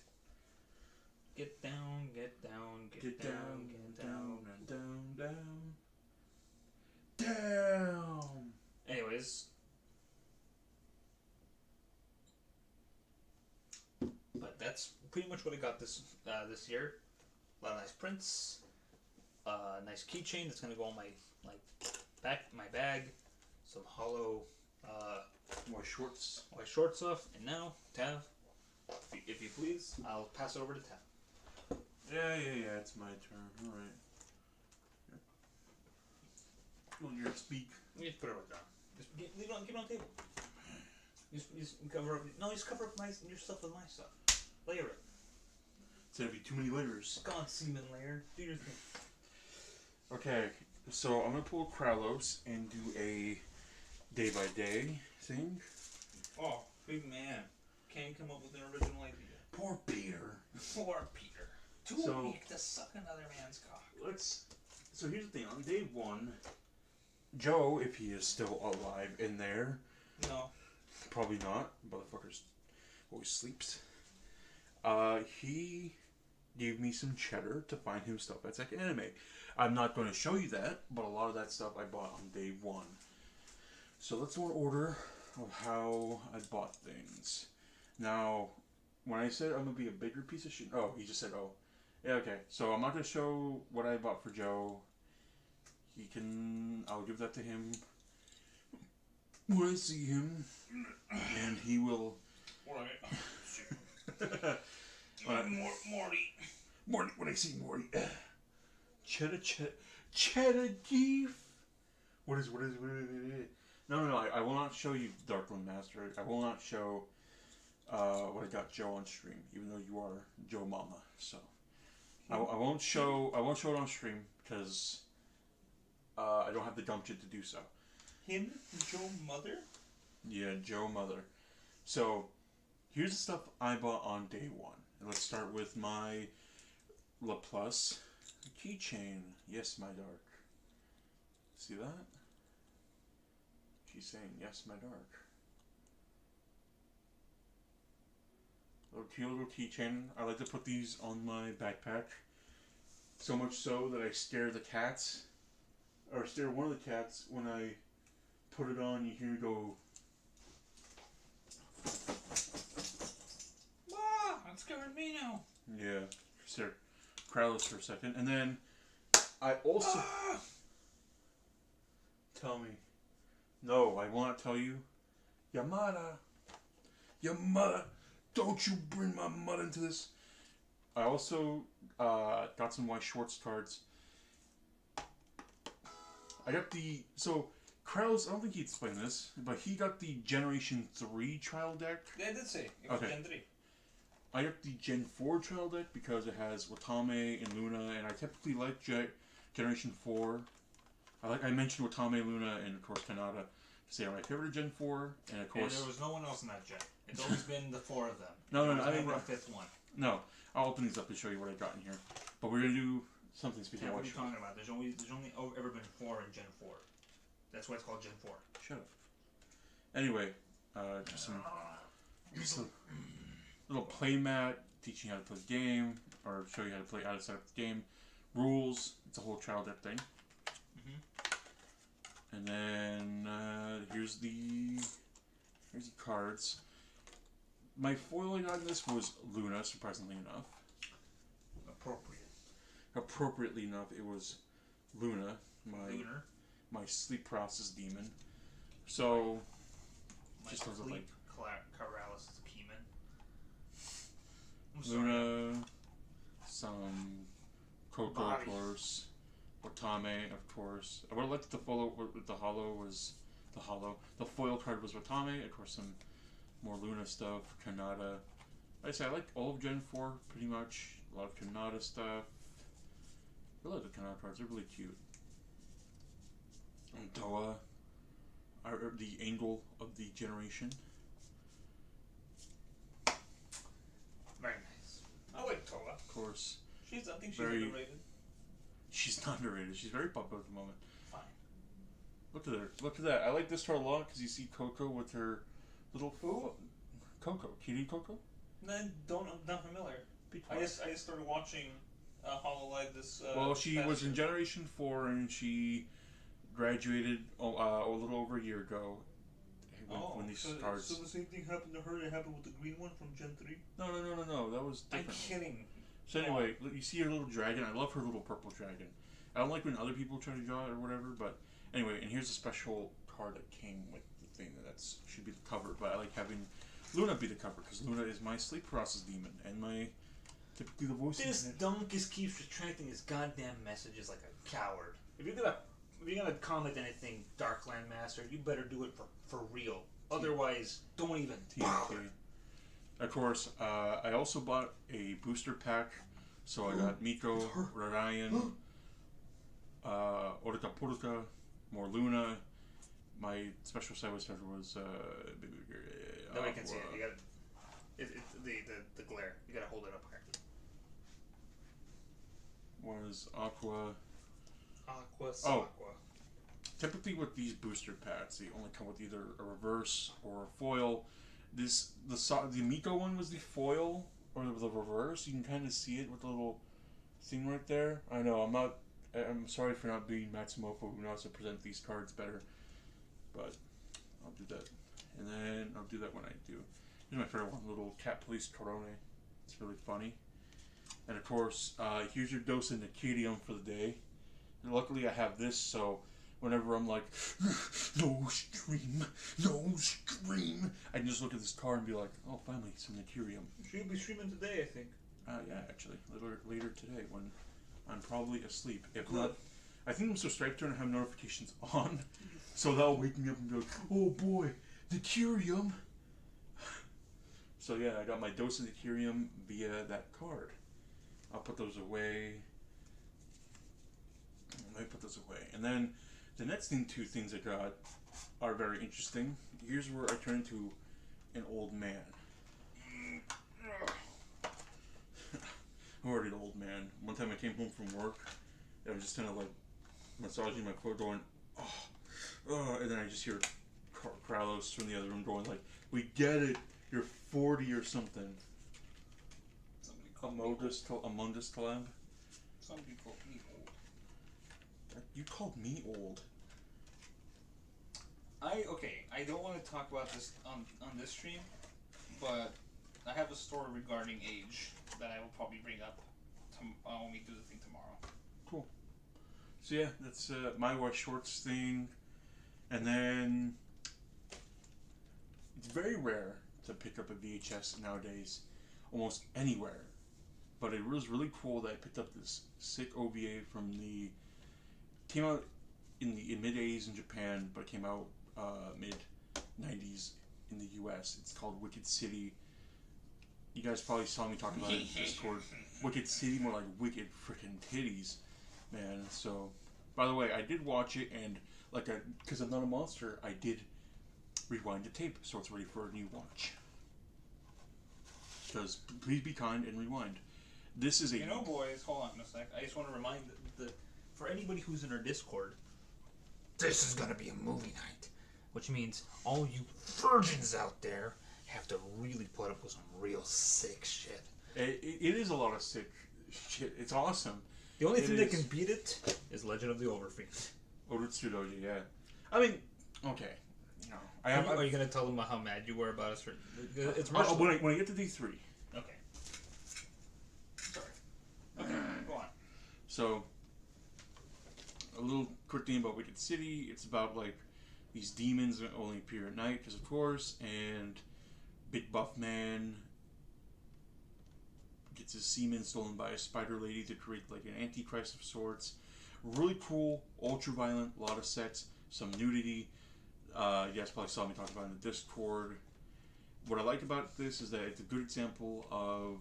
Get down, get down, get down, get down. Down. Anyways. But that's pretty much what I got this year. A lot of nice prints. Nice keychain that's gonna go on my bag. Some hollow White shorts off. And now, Tav, if you please, I'll pass it over to Tav. Yeah, it's my turn. Alright. Well, you speak. You just put it right down. Just leave it on the table. Just cover up. No, just cover up your stuff with my stuff. Layer it. It's gonna be too many layers. God, semen layer. Do your thing. Okay, so I'm gonna pull Kralos and do a day by day thing. Oh, big man. Can't come up with an original idea. Poor Peter. Poor Peter. Too weak to suck another man's cock. So here's the thing. On day one, Joe, if he is still alive in there. No. Probably not. Motherfucker always sleeps. He gave me some cheddar to find him stuff at Sacanime. I'm not going to show you that, but a lot of that stuff I bought on day one. So let's go in order of how I bought things. Now, when I said I'm gonna be a bigger piece of shit, oh, he just said, oh, yeah, okay. So I'm not gonna show what I bought for Joe. He can. I'll give that to him when I see him, and he will. Morty. Morty. When I see Morty, cheddar beef. What is? No. I will not show you Darkland Master. I will not show what I got Joe on stream, even though you are Joe Mama. So I won't show it on stream because I don't have the gumption to do so. Him, Joe Mother. Yeah, Joe Mother. So here's the stuff I bought on day one. And let's start with my Laplace keychain. Yes, my dark. See that? She's saying yes, my dark. Little keychain. I like to put these on my backpack. So much so that I scare the cats, or scare one of the cats when I put it on. You hear me go. Ah, that's scaring me now. Yeah, stare Krauss for a second, and then I also tell me. No, I will not tell you. Yamada, don't you bring my mother into this. I also got some White Schwartz cards. I got Krauss, I don't think he explained this, but he got the Generation 3 trial deck. Yeah, I did say. It was Gen 3. I got the Gen 4 trial deck because it has Watame and Luna, and I typically like Generation 4. I mentioned Watame, Luna, and of course Kanata to say are my favorite Gen 4, and of course... And there was no one else in that gen. It's always been the 4 of them. No, I never a 5th one. No, I'll open these up to show you what I got in here. But we're going to do something speaking of what are you talking about? There's only ever been 4 in Gen 4. That's why it's called Gen 4. Shut up. Anyway, just a little play mat teaching you how to play the game, or show you how to set up the game. Rules. It's a whole trial deck thing. And then here's the cards. My foil I got in this was Luna, surprisingly enough. Appropriately enough, it was Luna, my sleep paralysis demon. So, just was like paralysis demon. Luna, some Coco, of course. Watame, of course. I would have liked to follow with the holo was the holo. The foil card was Watame, of course some more Luna stuff, Kanata. Like I say, I like all of Gen 4 pretty much. A lot of Kanata stuff. I like the Kanata cards, they're really cute. And Toa, the angel of the generation. Very nice. I like Toa. Of course. I think she's underrated. She's not underrated. She's very popular at the moment. Fine. Look at her. Look at that. I like this card a lot because you see Coco with her little... Coco. Kitty Coco? No, not familiar. I just started watching HoloLive this... well, she was in Generation 4 and she graduated a little over a year ago. When these cards... So the same thing happened to her that happened with the green one from Gen 3? No. That was different. I'm kidding. So anyway, you see her little dragon. I love her little purple dragon. I don't like when other people try to draw it or whatever, but anyway, and here's a special card that came with the thing that should be the cover, but I like having Luna be the cover, because Luna is my sleep paralysis demon, and my, typically the voice. This Dunkus keeps retracting his goddamn messages like a coward. If you're gonna comment anything, Darkland Master, you better do it for real. Otherwise, don't even bother. Of course, I also bought a booster pack, so I got Miko, Ryan, Orika Porika, more Luna. My special side was nobody can see it. You gotta the glare. You gotta hold it up higher. Was Aqua. Aqua. Typically with these booster packs, they only come with either a reverse or a foil. The Miko one was the foil or the reverse. You can kind of see it with the little thing right there. I know I'm sorry for not being Matsumoto who knows how to present these cards better, but I'll do that, and then I'll do that when I do. Here's my favorite one, little cat police Corone. It's really funny. And of course, here's your dose of Nikirium for the day. And luckily I have this, so whenever I'm like, no scream, I can just look at this car and be like, oh, finally, some Nikirium. She'll be streaming today, I think. Yeah, actually, later today when I'm probably asleep. If not, I think I'm subscribed to and have notifications on, so that'll wake me up and be like, oh boy, Nikirium. So yeah, I got my dose of Nikirium via that card. I'll put those away. Let me put those away. And then the next two things I got are very interesting. Here's where I turn into an old man. I'm already an old man. One time I came home from work, I was just kind of like massaging my foot going, oh, and then I just hear Kralos from the other room going like, we get it, you're 40 or something. Among Us collab. Somebody called me old. You called me old. I don't want to talk about this on this stream, but I have a story regarding age that I will probably bring up when we do the thing tomorrow. Cool. So yeah, that's my Watch Shorts thing, and then it's very rare to pick up a VHS nowadays, almost anywhere. But it was really cool that I picked up this sick OVA from came out in the mid 80s in Japan, but came out mid 90s in the US. It's called Wicked City. You guys probably saw me talk about it in Discord. Wicked City, more like wicked freaking titties, man. So, by the way, I did watch it, and because I'm not a monster, I did rewind the tape, so it's ready for a new watch. Because please be kind and rewind. This is a... boys, hold on a sec. I just want to remind for anybody who's in our Discord, this is going to be a movie night. Which means all you virgins out there have to really put up with some real sick shit. It is a lot of sick shit. It's awesome. The only thing that can beat it is Legend of the Overfiend. Orutsudoji, yeah. I mean, okay. Are you going to tell them how mad you were about us? It's when I get to D3. Okay. Sorry. Okay, go on. So, a little quick thing about Wicked City. It's about, like, these demons that only appear at night, because of course, and Big Buff Man gets his semen stolen by a spider lady to create, like, an antichrist of sorts. Really cool, ultra-violent, a lot of sex, some nudity. You guys probably saw me talk about it in the Discord. What I like about this is that it's a good example of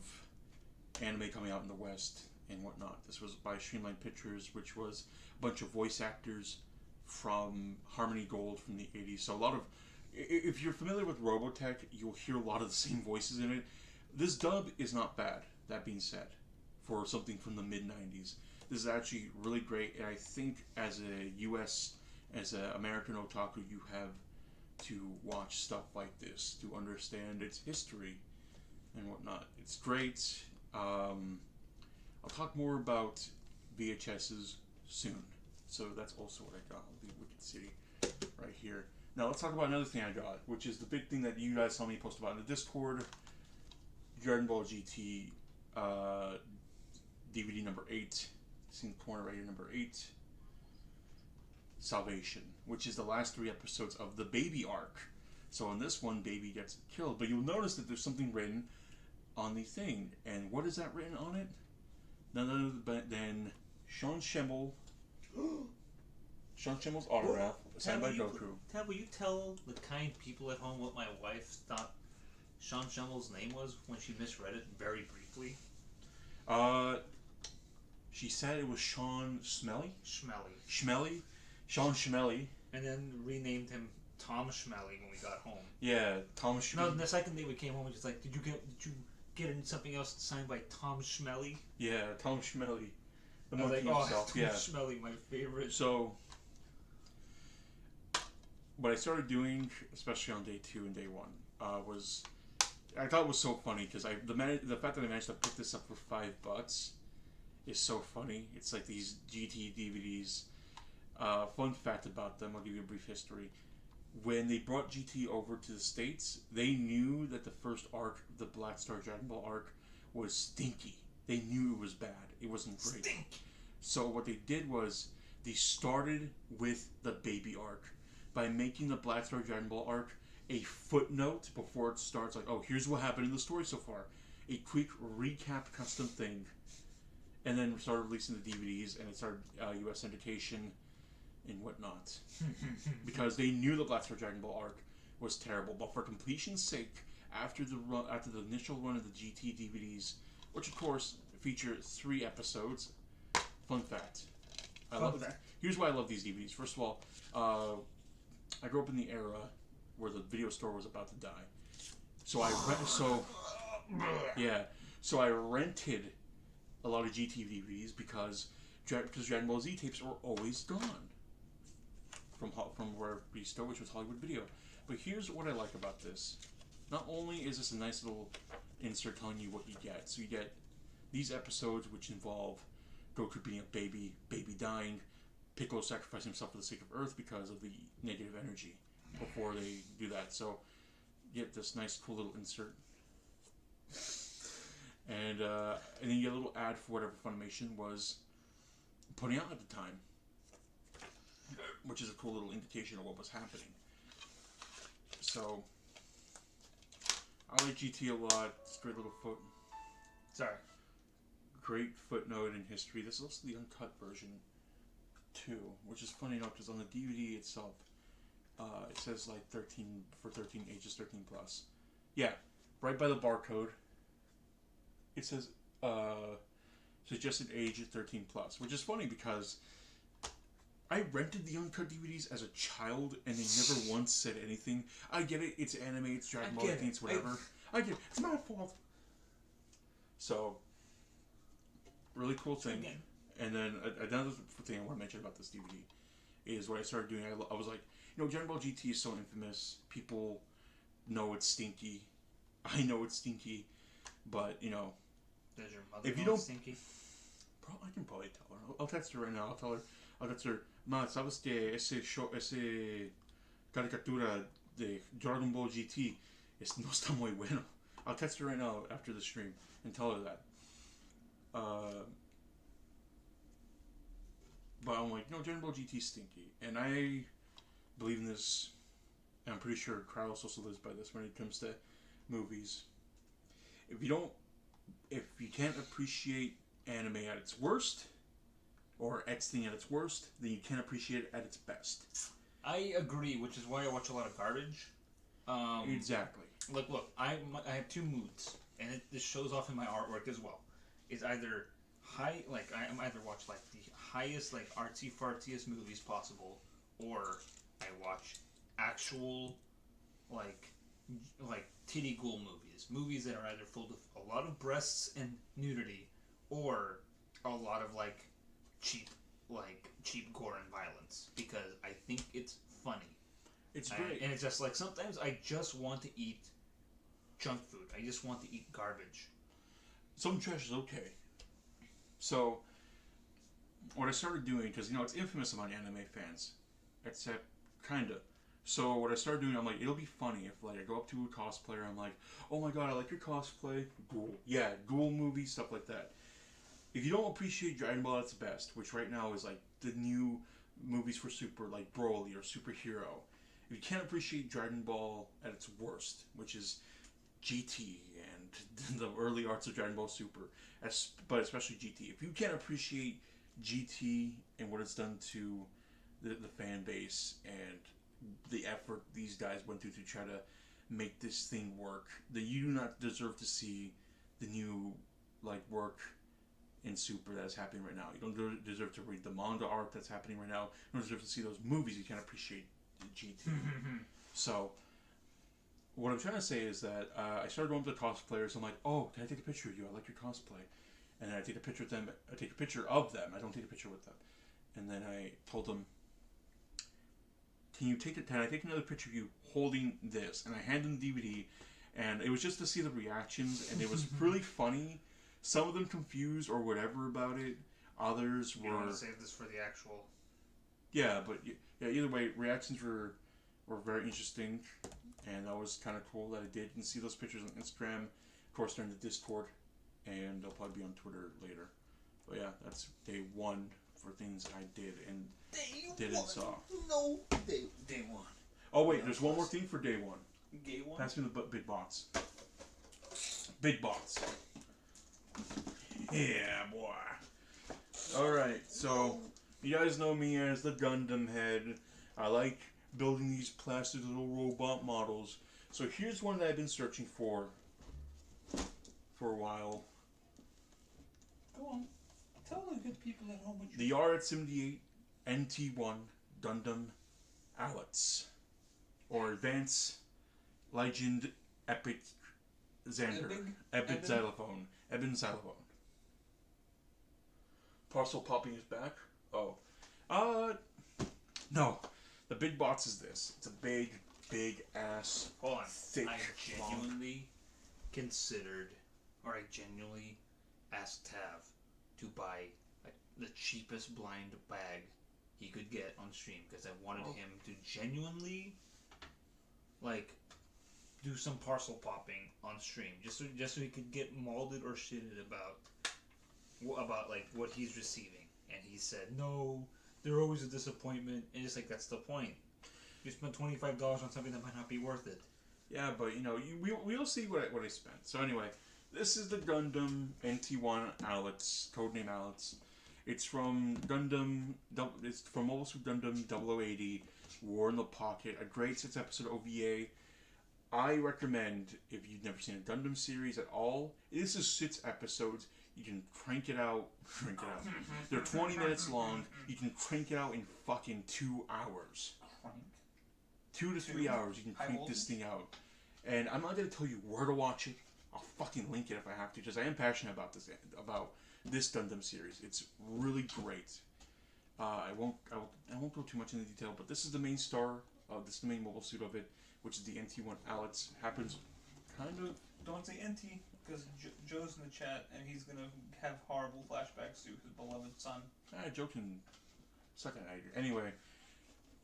anime coming out in the West and whatnot. This was by Streamline Pictures, which was a bunch of voice actors from Harmony Gold from the 80s. So a lot of... If you're familiar with Robotech, you'll hear a lot of the same voices in it. This dub is not bad, that being said, for something from the mid-90s. This is actually really great, and I think as an American otaku, you have to watch stuff like this to understand its history and whatnot. It's great. I'll talk more about VHSs soon. So that's also what I got, the Wicked City right here. Now let's talk about another thing I got, which is the big thing that you guys saw me post about in the Discord. Dragon Ball GT DVD number 8. It's in the corner right here, number 8. Salvation, which is the last 3 episodes of the Baby arc. So in this one, Baby gets killed. But you'll notice that there's something written on the thing. And what is that written on it? None other than Sean Schemmel. Sean Schemmel's autograph, signed by Goku. Tab, will you tell the kind people at home what my wife thought Sean Schemmel's name was when she misread it very briefly? She said it was Sean Schmelly? Schmelly. Sean Schmelly. And then renamed him Tom Schmelly when we got home. Yeah, Tom Schmelly. No, the second day we came home, we just like, did you get something else signed by Tom Schmelly? Yeah, Tom Schmelly. The I was monkey like, himself. Tom Schmelly, my favorite. So, what I started doing, especially on day 2 and day 1, was I thought it was so funny because the fact that I managed to pick this up for $5 is so funny. It's like these GT DVDs. Fun fact about them, I'll give you a brief history. when they brought GT over to the States, they knew that the first arc, the Black Star Dragon Ball arc, was stinky. They knew it was bad. It wasn't great. Stink. So what they did was they started with the baby arc by making the Black Star Dragon Ball arc a footnote before it starts. Like, oh, here's what happened in the story so far. A quick recap custom thing. And then started releasing the DVDs, and it started U.S. syndication and whatnot. Because they knew the Black Star Dragon Ball arc was terrible. But for completion's sake, after the initial run of the GT DVDs, which of course feature 3 episodes. Fun fact. Here's why I love these DVDs. First of all, I grew up in the era where the video store was about to die. So I rented a lot of GT DVDs because Dragon Ball Z tapes were always gone from where we store, which was Hollywood Video. But here's what I like about this. Not only is this a nice little insert telling you what you get, so you get these episodes which involve Goku being a baby dying, Piccolo sacrificing himself for the sake of Earth because of the negative energy before they do that. So you get this nice cool little insert. And then you get a little ad for whatever Funimation was putting out at the time, which is a cool little indication of what was happening. So I like GT a lot. It's a great little great footnote in history. This is also the uncut version too, which is funny enough because on the DVD itself, it says like 13 ages 13 plus. Yeah, right by the barcode. It says suggested age is 13 plus, which is funny because I rented the uncut DVDs as a child and they never once said anything. I get it, it's anime, it's Dragon Ball, it's whatever. I get it, it's my fault. So, really cool thing. And then another thing I want to mention about this DVD is what I started doing. I was like, Dragon Ball GT is so infamous. People know it's stinky. I know it's stinky. But, Does your mother if you know don't, it's stinky? I can probably tell her. I'll text her right now. I'll text her, Ma, ¿sabes que ese caricatura de Dragon Ball GT no está muy bueno? I'll text her right now after the stream and tell her that. But I'm like, Dragon Ball GT is stinky. And I believe in this, and I'm pretty sure Kraus also lives by this when it comes to movies. If you can't appreciate anime at its worst, or X thing at its worst, then you can't appreciate it at its best. I agree, which is why I watch a lot of garbage. Exactly. Look, I have 2 moods, and this shows off in my artwork as well. It's either I either watch like the highest like artsy fartiest movies possible, or I watch actual like titty ghoul movies that are either full of a lot of breasts and nudity, or a lot of cheap gore and violence, because I think it's funny. It's great. And it's just like sometimes I just want to eat junk food. I just want to eat garbage. Some trash is okay. So, what I started doing, because it's infamous among anime fans, except kinda. So what I started doing, I'm like, it'll be funny if I go up to a cosplayer, I'm like, oh my god, I like your cosplay, ghoul. Yeah, ghoul movie, stuff like that. If you don't appreciate Dragon Ball at its best, which right now is the new movies for Super, like Broly or Superhero, if you can't appreciate Dragon Ball at its worst, which is GT and the early arts of Dragon Ball Super, but especially GT, if you can't appreciate GT and what it's done to the fan base and the effort these guys went through to try to make this thing work, then you do not deserve to see the new work in Super that is happening right now. You don't deserve to read the manga art that's happening right now. You don't deserve to see those movies. You can't appreciate the GT. So what I'm trying to say is that I started going to the cosplayers. I'm like, oh, can I take a picture of you? I like your cosplay. And then I take a picture of them. I take a picture of them. I don't take a picture with them. And then I told them, can I take another picture of you holding this? And I handed them the DVD, and it was just to see the reactions, and it was really funny. Some of them confused or whatever about it. Others were... You want to save this for the actual... Yeah, but either way, reactions were were very interesting, and that was kind of cool that I did. You can see those pictures on Instagram. Of course, they're in the Discord, and they'll probably be on Twitter later. But yeah, that's day one for things I did and didn't saw. No, day one. Oh wait, there's one more thing for day one. Day one? Pass me the big bots. Big bots. Yeah, boy. Alright, so you guys know me as the Gundam head. I like building these plastic little robot models. So here's one that I've been searching for a while. Go on. Tell the good people at home what you... The R-78 NT1 Gundam Alex. Or Advanced Legend Epic Xander. Epic Xylophone. Eben Xylophone. Parcel popping is back. Oh. No. The big box is this. It's a big ass. Hold on. Thick, I genuinely considered, or I genuinely asked Tav to buy the cheapest blind bag he could get on stream because I wanted him to genuinely, like, do some parcel popping on stream just so he could get mauled or shitted about like what he's receiving, and he said no, they're always a disappointment, and it's like that's the point. You spent $25 on something that might not be worth it. Yeah, but you know, we'll see what I spent. So anyway, this is the Gundam NT1 Alex, codename Alex. It's from Gundam. It's from Mobile Suit Gundam 0080, War in the Pocket, a great 6-episode OVA. I recommend, if you've never seen a Gundam series at all, this is 6 episodes. You can crank it out. They're 20 minutes long. You can crank it out in fucking 2 hours. 2 to 3 hours. You can crank this thing out. And I'm not gonna tell you where to watch it. I'll fucking link it if I have to, because I am passionate about this Gundam series. It's really great. I won't go too much into detail, but this is the main star. This is the main mobile suit of it, which is the NT1 Alex. Happens kind of. Don't say NT, because Joe's in the chat, and he's gonna have horrible flashbacks to his beloved son. Joe can suck at it. Anyway,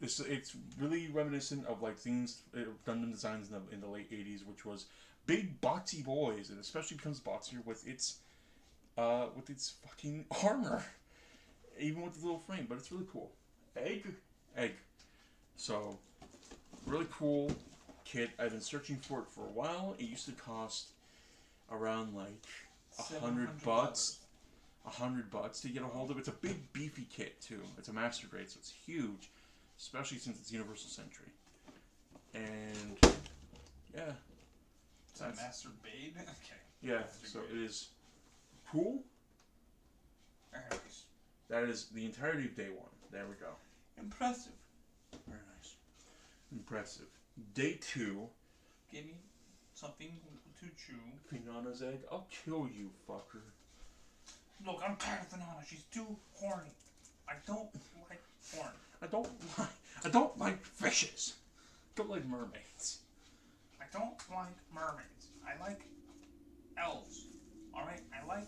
it's really reminiscent of like things Gundam designs in the late '80s, which was big boxy boys, and especially becomes boxier with its fucking armor, even with the little frame. But it's really cool. Egg. So really cool kit. I've been searching for it for a while. It used to cost around like $100. $100 to get a hold of. It's a big beefy kit too. It's a master grade, so it's huge, especially since it's Universal Century. And yeah, it's a master bade. Okay. Yeah, so it is cool. Nice. That is the entirety of day one. There we go. Impressive. Very nice. Impressive. Day 2. Give me something to chew. Finana's egg. I'll kill you, fucker. Look, I'm tired of Finana. She's too horny. I don't like porn. I don't like fishes. I don't like mermaids. I don't like mermaids. I like elves. Alright? I like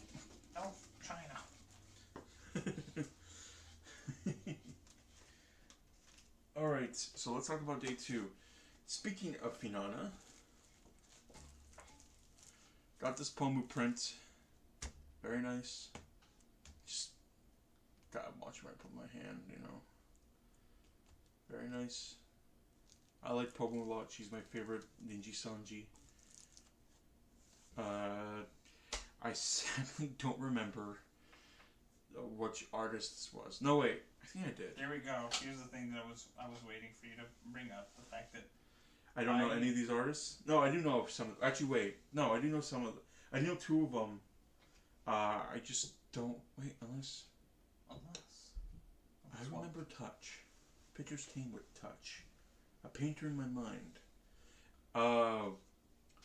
elf China. Alright, so let's talk about day 2. Speaking of Finana, got this Pomu print. Very nice. Just gotta watch where I put my hand, you know. Very nice. I like Pomu a lot. She's my favorite Ninji Sanji. I sadly don't remember which artist this was. No, wait. I think I did. There we go. Here's the thing that I was waiting for you to bring up. The fact that I don't know any of these artists. No, I do know some. Actually, wait. No, I do know some of them. I know 2 of them. I just don't. Wait, unless. I remember Touch. Pictures came with Touch. A painter in my mind.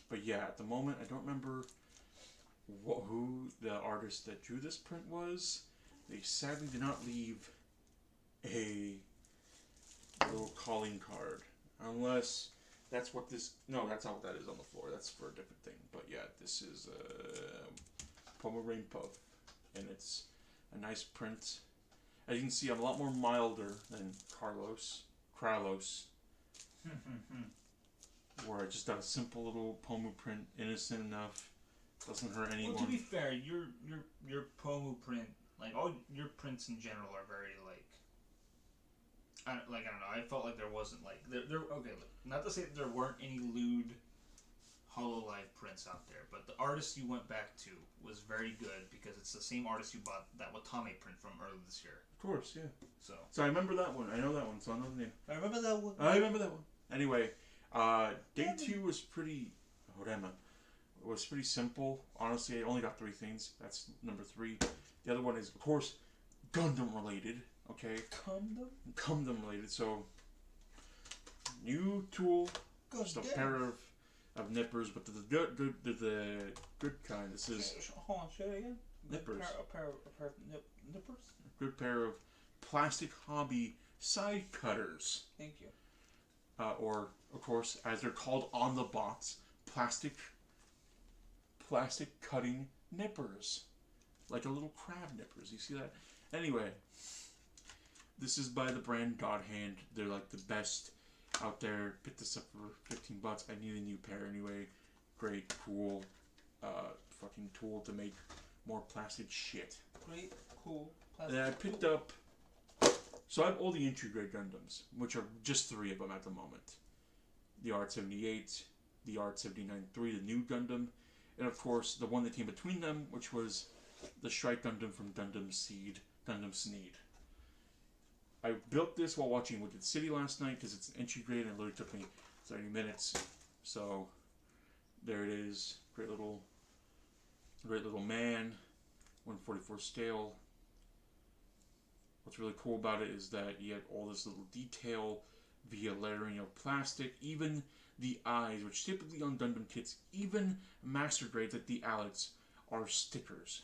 But yeah, at the moment, I don't remember who the artist that drew this print was. They sadly did not leave a little calling card. Unless that's what this... No, that's not what that is on the floor. That's for a different thing. But yeah, this is Pomeranian Puff. And it's a nice print. As you can see, I'm a lot more milder than Kralos. where I just got a simple little Pomu print, innocent enough, doesn't hurt anyone. Well, to be fair, your Pomu print, like all your prints in general, are very I don't know. I felt like there wasn't there okay. Look, not to say that there weren't any lewd Hololive prints out there, but the artist you went back to was very good because it's the same artist you bought that Watame print from earlier this year. Of course, yeah. So I remember that one. I know that one, so I know the name. I remember that one. I remember that one. Anyway, day 2 was pretty. Horema. It was pretty simple. Honestly, I only got 3 things. That's number 3. The other one is, of course, Gundam related. Okay. Gundam related. So, new tool, just a pair of nippers, but the good kind. This is. Hold on, say it again. Nippers. A pair of nippers. A good pair of plastic hobby side cutters. Thank you. Or, of course, as they're called on the box, plastic cutting nippers. Like a little crab nippers. You see that? Anyway, this is by the brand God Hand. They're like the best out there. Picked this up for $15. I need a new pair anyway. Great, cool, fucking tool to make more plastic shit. Great, cool, plastic. And I picked up. So I have all the entry grade Gundams, which are just 3 of them at the moment. The R78, the R79-3, the new Gundam, and of course the one that came between them, which was the Strike Gundam from Gundam Sneed. I built this while watching Wicked City last night because it's entry grade and it literally took me 30 minutes. So there it is. Great little man, 144 scale. What's really cool about it is that you have all this little detail via layering of plastic. Even the eyes, which typically on Gundam kits, even master grades like the Alex, are stickers,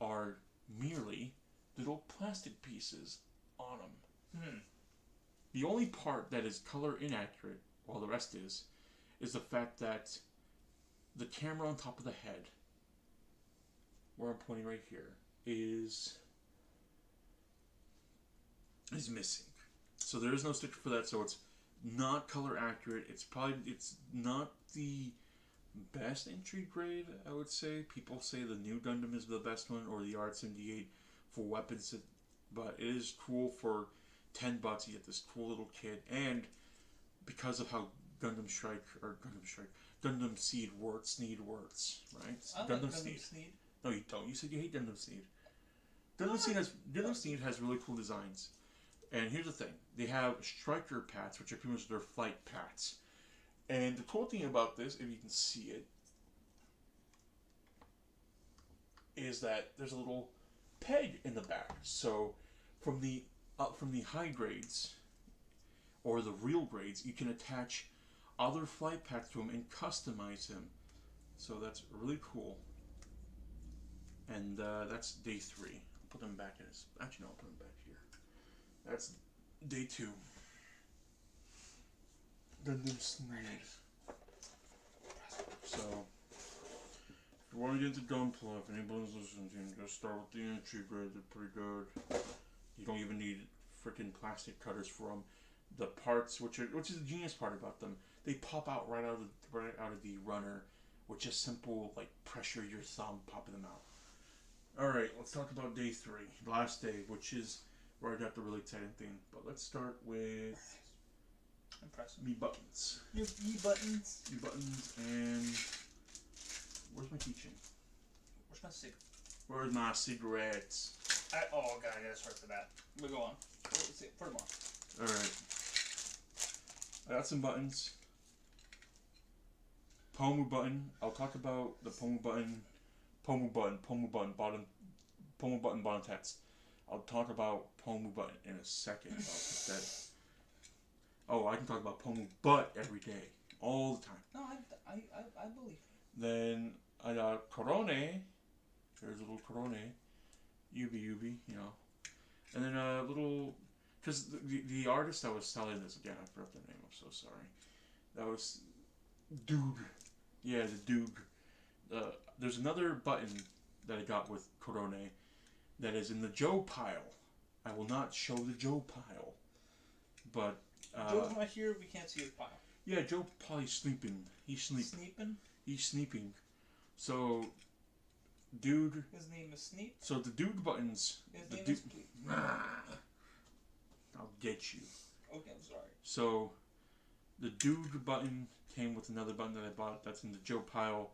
are merely little plastic pieces on them. The only part that is color inaccurate, while the rest is the fact that the camera on top of the head, where I'm pointing right here, is missing. So there is no sticker for that, so it's not color accurate. It's not the best entry grade, I would say. People say the new Gundam is the best one, or the R78 for weapons, but it is cool. For $10 you get this cool little kit, and because of how Gundam Seed works, right? I like Gundam Sneed. No, you don't. You said you hate Gundam Sneed. Gundam Sneed has really cool designs. And here's the thing. They have striker pads, which are pretty much their flight pads. And the cool thing about this, if you can see it, is that there's a little peg in the back. So from the high grades, or the real grades, you can attach other flight pads to them and customize them. So that's really cool. And that's day 3. I'll put them back in this. Actually, no, I'll put them back here. That's day 2. Gundam Sneed. So, if you want to get into Gunpla, if anybody's listening to you, just start with the entry grade. They're pretty good. You don't even need freaking plastic cutters for them. The parts, which is the genius part about them, they pop out right out of the runner with just simple pressure your thumb popping them out. All right, let's talk about day 3, the last day, which is where I got the really exciting thing. But let's start with me buttons. Your E buttons. Me buttons, and where's my keychain? Where's my cigarette? Where's my cigarettes? Oh god, I gotta start for that. We go on. Let's see. Put them on. All right. I got some buttons. Pomu button. I'll talk about the Pomu button. Pomu button bottom text. I'll talk about Pomu button in a second. I'll put that. Oh, I can talk about Pomu butt every day, all the time. No, I believe you. Then I got Corone. There's a little Corone. Yubi, you know. And then a little, because the artist that was selling this, again, I forgot their name. I'm so sorry. That was Doog. Yeah, the Doog. There's another button that I got with Corone that is in the Joe pile. I will not show the Joe pile, but Joe's not here. We can't see his pile. Yeah, Joe probably sleeping. He's sleeping. Sneeping? He's sleeping. So, dude. His name is Sneep. So the dude buttons. His The name dude. is Pleep. I'll get you. Okay, I'm sorry. So, the dude button came with another button that I bought that's in the Joe pile.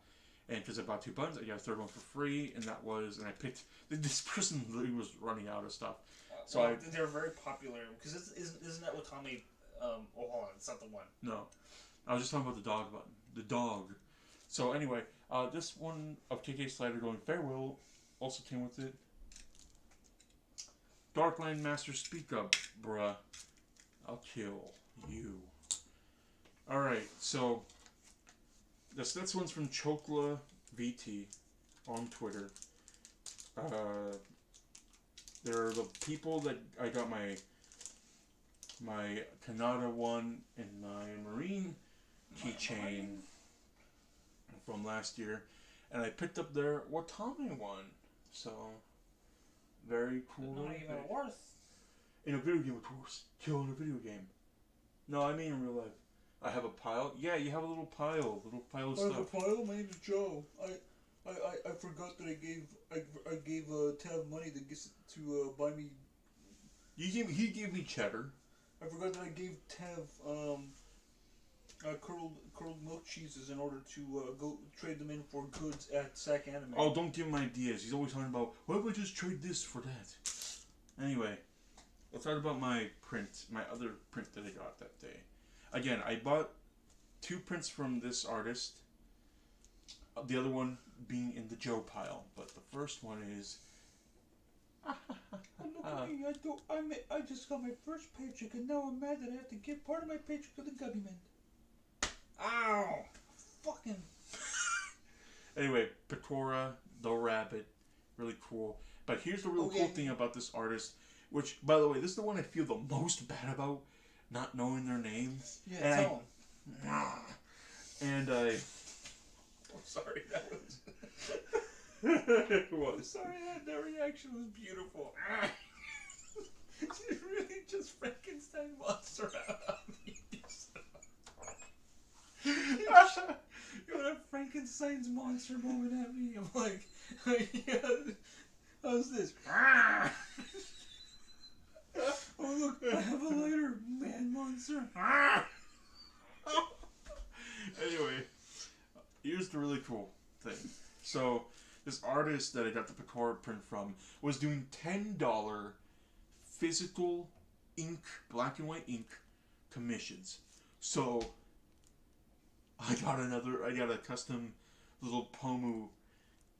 And because I bought 2 buttons, I got a third one for free. And that was, and I picked, this person literally was running out of stuff. So well, they're very popular. Because isn't that what Tommy, oh, hold on, it's not the one. No. I was just talking about the dog button. The dog. So anyway, this one of KK Slider going farewell also came with it. Darkland Master, speak up, bruh. I'll kill you. Alright, so this next one's from Chokla VT on Twitter. They're the people that I got my Canada one and my Marine keychain from last year, and I picked up their Watame one. So very cool. Not even worth. In a video game, of course. Kill in a video game. No, I mean in real life. I have a pile. Yeah, you have a little pile of stuff. I have a pile. My name's Joe. I forgot that I gave Tab money to buy me. He gave me cheddar. I forgot that I gave Tab curled milk cheeses in order to go trade them in for goods at Sacanime. Oh, don't give him ideas. He's always talking about, why don't we just trade this for that? Anyway, let's talk about my other print that I got that day. Again, I bought 2 prints from this artist. The other one being in the Joe pile. But the first one is... Look at me, I just got my first paycheck and now I'm mad that I have to give part of my paycheck to the government. Ow! Fucking... Anyway, Pecora, the rabbit, really cool. But here's the real cool thing about this artist, which, by the way, this is the one I feel the most bad about, not knowing their name. Yeah, and tell him. And I... I'm sorry, that was... It was. Sorry, that reaction was beautiful. You really just Frankenstein monster out of me. You had a Frankenstein's monster moment at me. I'm like, yeah, how's this? Oh look, I have a lighter, man monster. Anyway, here's the really cool thing. So, this artist that I got the Picard print from was doing $10 physical ink, black and white ink commissions. So, I got a custom little Pomu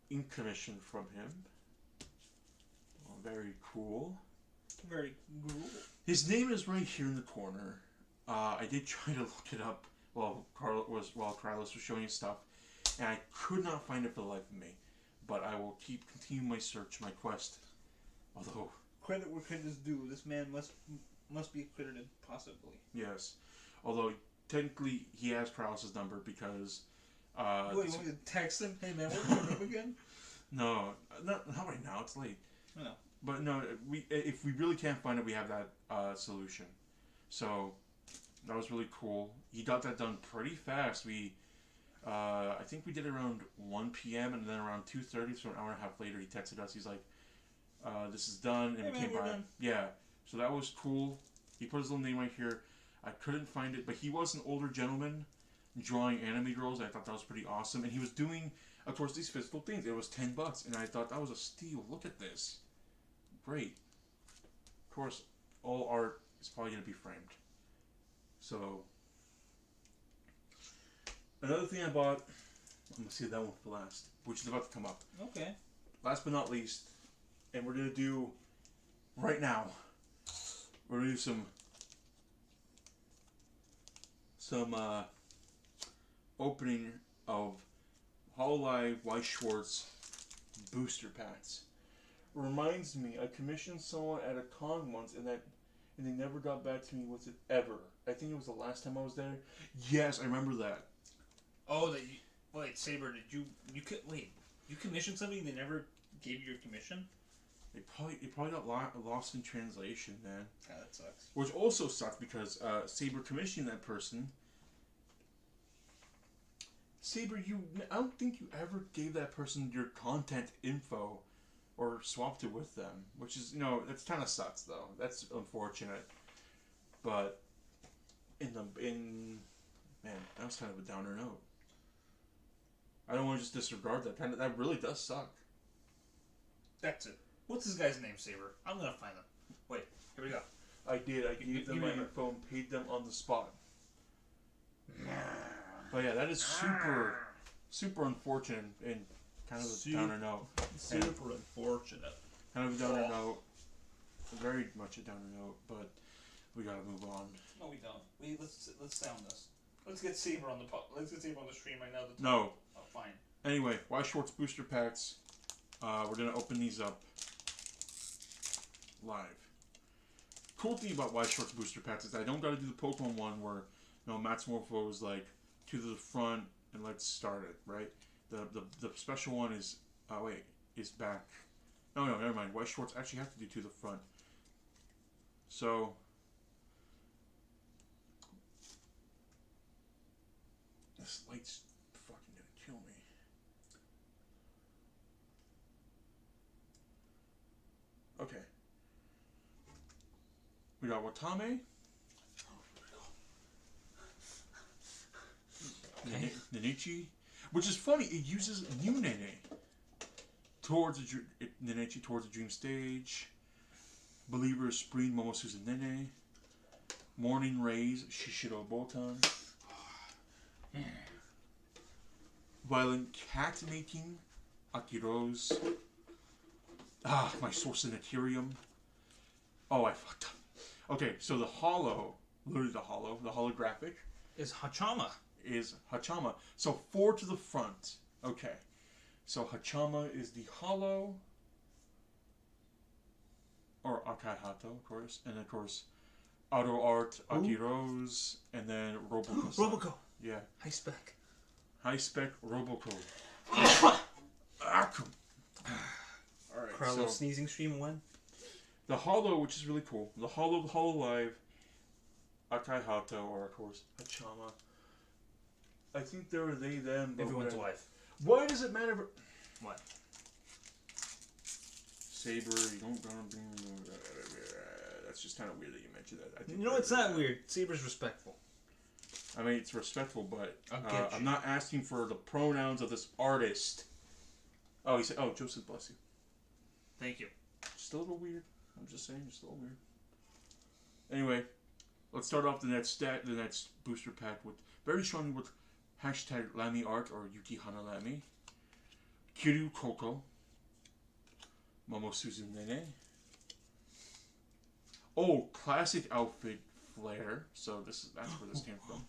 ink commission from him. Oh, very cool. Very cool. His name is right here in the corner. I did try to look it up while Carlos was showing his stuff, and I could not find it for the life of me. But I will continue my search, my quest. Although Credit where credit is due. This man must be credited, possibly. yes, although technically he has Krause's number because. Wait, you want me to text him? Hey man, what's your name again? No, not right now. It's late. No. But no, if we really can't find it, we have that solution. So that was really cool. He got that done pretty fast. I think we did it around 1 p.m. and then around 2:30, so an hour and a half later, he texted us. He's like, "This is done," and Hey, we man, came we're by. done. Yeah, so that was cool. He put his little name right here. I couldn't find it, but he was an older gentleman drawing anime girls. I thought that was pretty awesome, and he was doing, of course, these physical things. It was $10, and I thought that was a steal. Look at this, great. Of course, all art is probably gonna be framed. So. Another thing I bought, I'm gonna save that one for last, which is about to come up. Okay. Last but not least, and we're gonna do right now. We're gonna do some opening of Hololive Weiss Schwartz booster packs. Reminds me, I commissioned someone at a con once, and they never got back to me with it ever. I think it was the last time I was there. Yes, I remember that. Oh, wait, Saber, you commissioned something? They never gave you your commission? It probably got lost in translation, man. Yeah, that sucks. Which also sucks because Saber commissioned that person. Saber, I don't think you ever gave that person your content info or swapped it with them, which is, that's kind of sucks though. That's unfortunate. But man, that was kind of a downer note. I don't want to just disregard that. That really does suck. That's it. What's this guy's name, Saber? I'm gonna find him. Wait, here we go. I did. I gave them my remember. info and paid them on the spot. But yeah, that is super unfortunate and kind of a downer note. Super unfortunate. Kind of a downer note. Very much a downer note, but we gotta move on. No, we don't. Let's sound this. Let's get Saber on the Let's get Saber on the stream right now. No. Oh, fine. Anyway, Y Schwartz booster packs. We're gonna open these up live. Cool thing about Y Schwartz booster packs is I don't gotta do the Pokemon one where Matt's Morpho is like to the front and let's start it, right? The special one is is back. No, never mind. Y Schwartz actually have to do to the front. So this light's fucking gonna kill me. Okay. We got Watame. Okay. Nanichi. Which is funny, it uses new Nene. Nanichi towards the dream stage. Believer Spring Momosuzu Nene. Morning Rays Shishiro Botan. Violent Cat Making Akiros. My source in Ethereum. Oh, I fucked up. Okay, so the holographic Is Hachama. is Hachama. So 4 to the front. Okay. So Hachama is the hollow. Or Akaihato, of course. And of course, Auto Art, Aki Rose, and then Roboco. Roboco. Yeah. High spec. High spec Roboco. Alright, Carlo so sneezing stream 1. the hollow, which is really cool. The hollow live. Akaihato, or of course, Hachama. I think there are they, them. but Everyone's whatever. wife. Why does it matter? What? Saber, you don't gonna be. That's just kind of weird that you mentioned that. I think It's not weird. Saber's respectful. I mean, it's respectful, but I'll get you. I'm not asking for the pronouns of this artist. Oh, he said, "Oh, Joseph, bless you." Thank you. Just a little weird. I'm just saying, just a little weird. Anyway, let's start off the next booster pack with very strongly with hashtag Lamy Art or Yukihana Lamy, Kiryu Koko, Momosuzu Nene. Oh, classic outfit flair. So that's where this came from.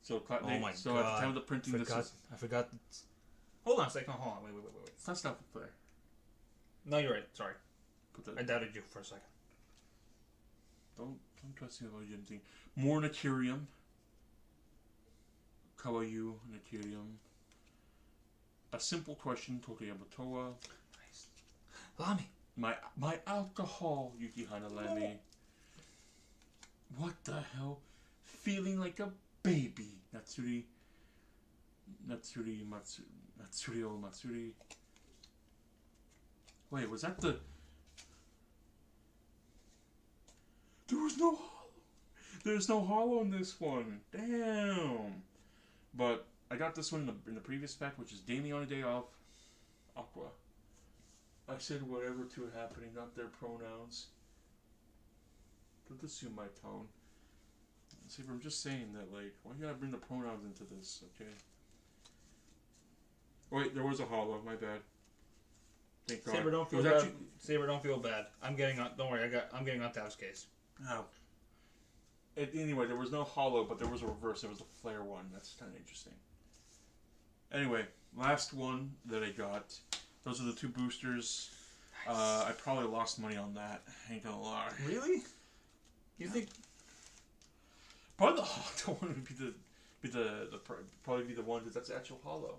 So Oh my so god. at the time of the printing, this is I forgot. Hold on a second. Hold on. Wait. it's not outfit flair. No, you're right. Sorry. Put that. I doubted you for a second. Don't trust me about anything. More Naturium. Kawayu Naturium. A simple question, Tokuyama Nice. Lamy. My alcohol, Yukihana Lamy. What the hell? Feeling like a baby. Natsuri Matsuri. Wait, was that the... There was no hollow. There's no hollow in this one. Damn. But I got this one in the previous pack, which is Daily on a Day Off. Aqua. I said whatever to it happening, not their pronouns. Don't assume my tone. See, I'm just saying that, like, why you gotta bring the pronouns into this, okay? Wait, there was a hollow, my bad. Thank God. Saber, don't It feel was bad. Saber, don't feel bad. I'm getting on. Don't worry. I'm getting on Tav's case. Oh. Anyway, there was no hollow, but there was a reverse. There was a flare one. That's kind of interesting. Anyway, last one that I got. Those are the 2 boosters. Nice. I probably lost money on that. Ain't gonna lie. Really? You think? Probably the hollow one would probably be the one that's actual hollow.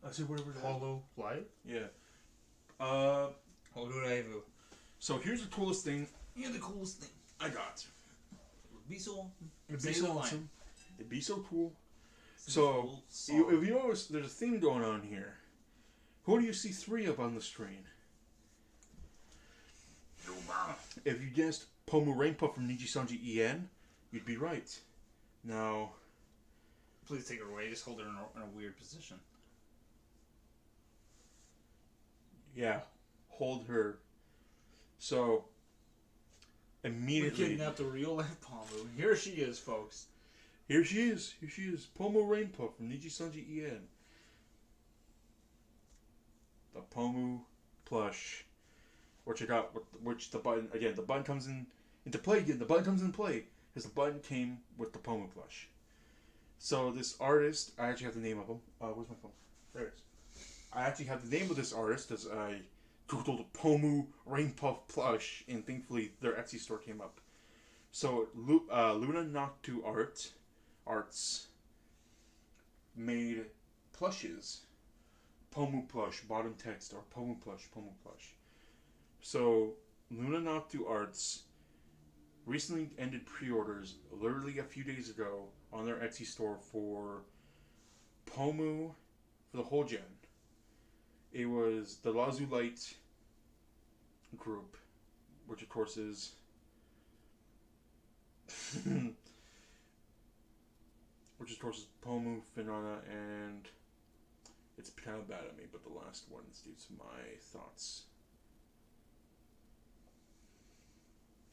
I said whatever. Hollow Live? Yeah. What do I do? So here's the coolest thing You're the coolest thing. I got. It'd be so. It'd Say be the so line. awesome. It'd be so cool. It's a So, cool song. if you notice, there's a theme going on here. Who do you see 3 of on the screen? If you guessed Pomu Rainpuff from Niji Sanji En, you'd be right. Now, Please take her away. Just hold her in a weird position. yeah, hold her. So, We immediately, kidnapped a real life Pomu. Here she is, folks. here she is. Here she is. Pomu Rainpuff from Niji Sanji En. The Pomu plush. Which I got, which the button, again, the button comes into play again. The button comes in play because the button came with the Pomu plush. So this artist, I actually have the name of him. Where's my phone? There it is. I actually have the name of this artist as I googled Pomu Rainpuff plush, and thankfully their Etsy store came up. So Luna Noctu Arts made plushes. Pomu plush, bottom text, or Pomu plush, Pomu plush. So, Luna Noctu Arts recently ended pre-orders literally a few days ago on their Etsy store for Pomu for the whole gen. It was the Lazulite group, which of course is Pomu, Finana, and it's kind of bad at me, but the last one is due to my thoughts.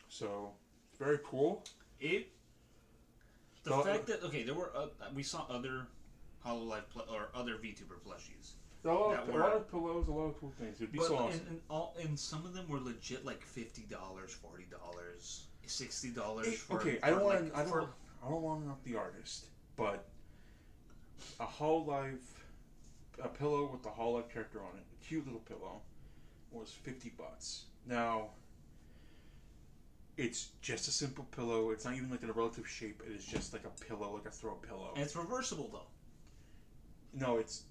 So, very cool. The So- fact that there were we saw other Hololive or other VTuber plushies, A lot, That a were- lot of pillows, a lot of cool things. It'd be but so awesome. and some of them were legit like $50, $40, $60 for. Okay, I don't want to knock the artist, but a Hololive, a pillow with the Hololive character on it, a cute little pillow, was $50. Now, it's just a simple pillow. It's not even like in a relative shape. It is just like a pillow, like a throw pillow. And it's reversible though. No, as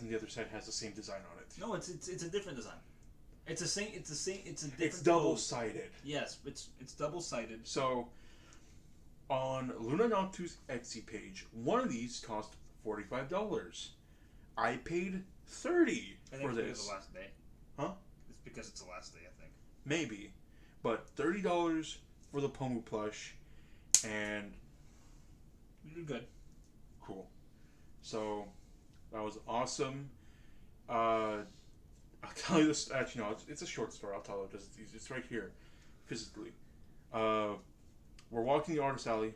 in the other side has the same design on it. No, it's a different design. It's a different. It's double sided. Yes, it's double sided. So, on Luna Noctu's Etsy page, one of these cost $45. I paid $30 I think for it's because this. of the last day. Huh? It's because it's the last day, I think. Maybe, but $30 for the Pomu plush, and You did good. cool. So that was awesome. I'll tell you this. Actually, no, it's a short story. I'll tell you because it's right here, physically. We're walking the artist alley.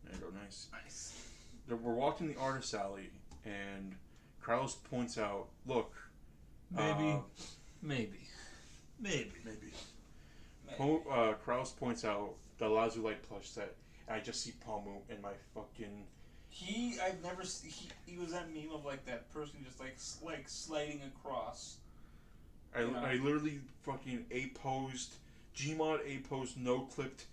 There you go, nice. Nice. We're walking the artist alley, and Carlos points out, "Look, Maybe. Kraus points out the Lazulite plush set, and I just see Pomu in my fucking. I've never he was that meme of like that person just like sliding across. I literally fucking A-posed, Gmod A-posed, no-clipped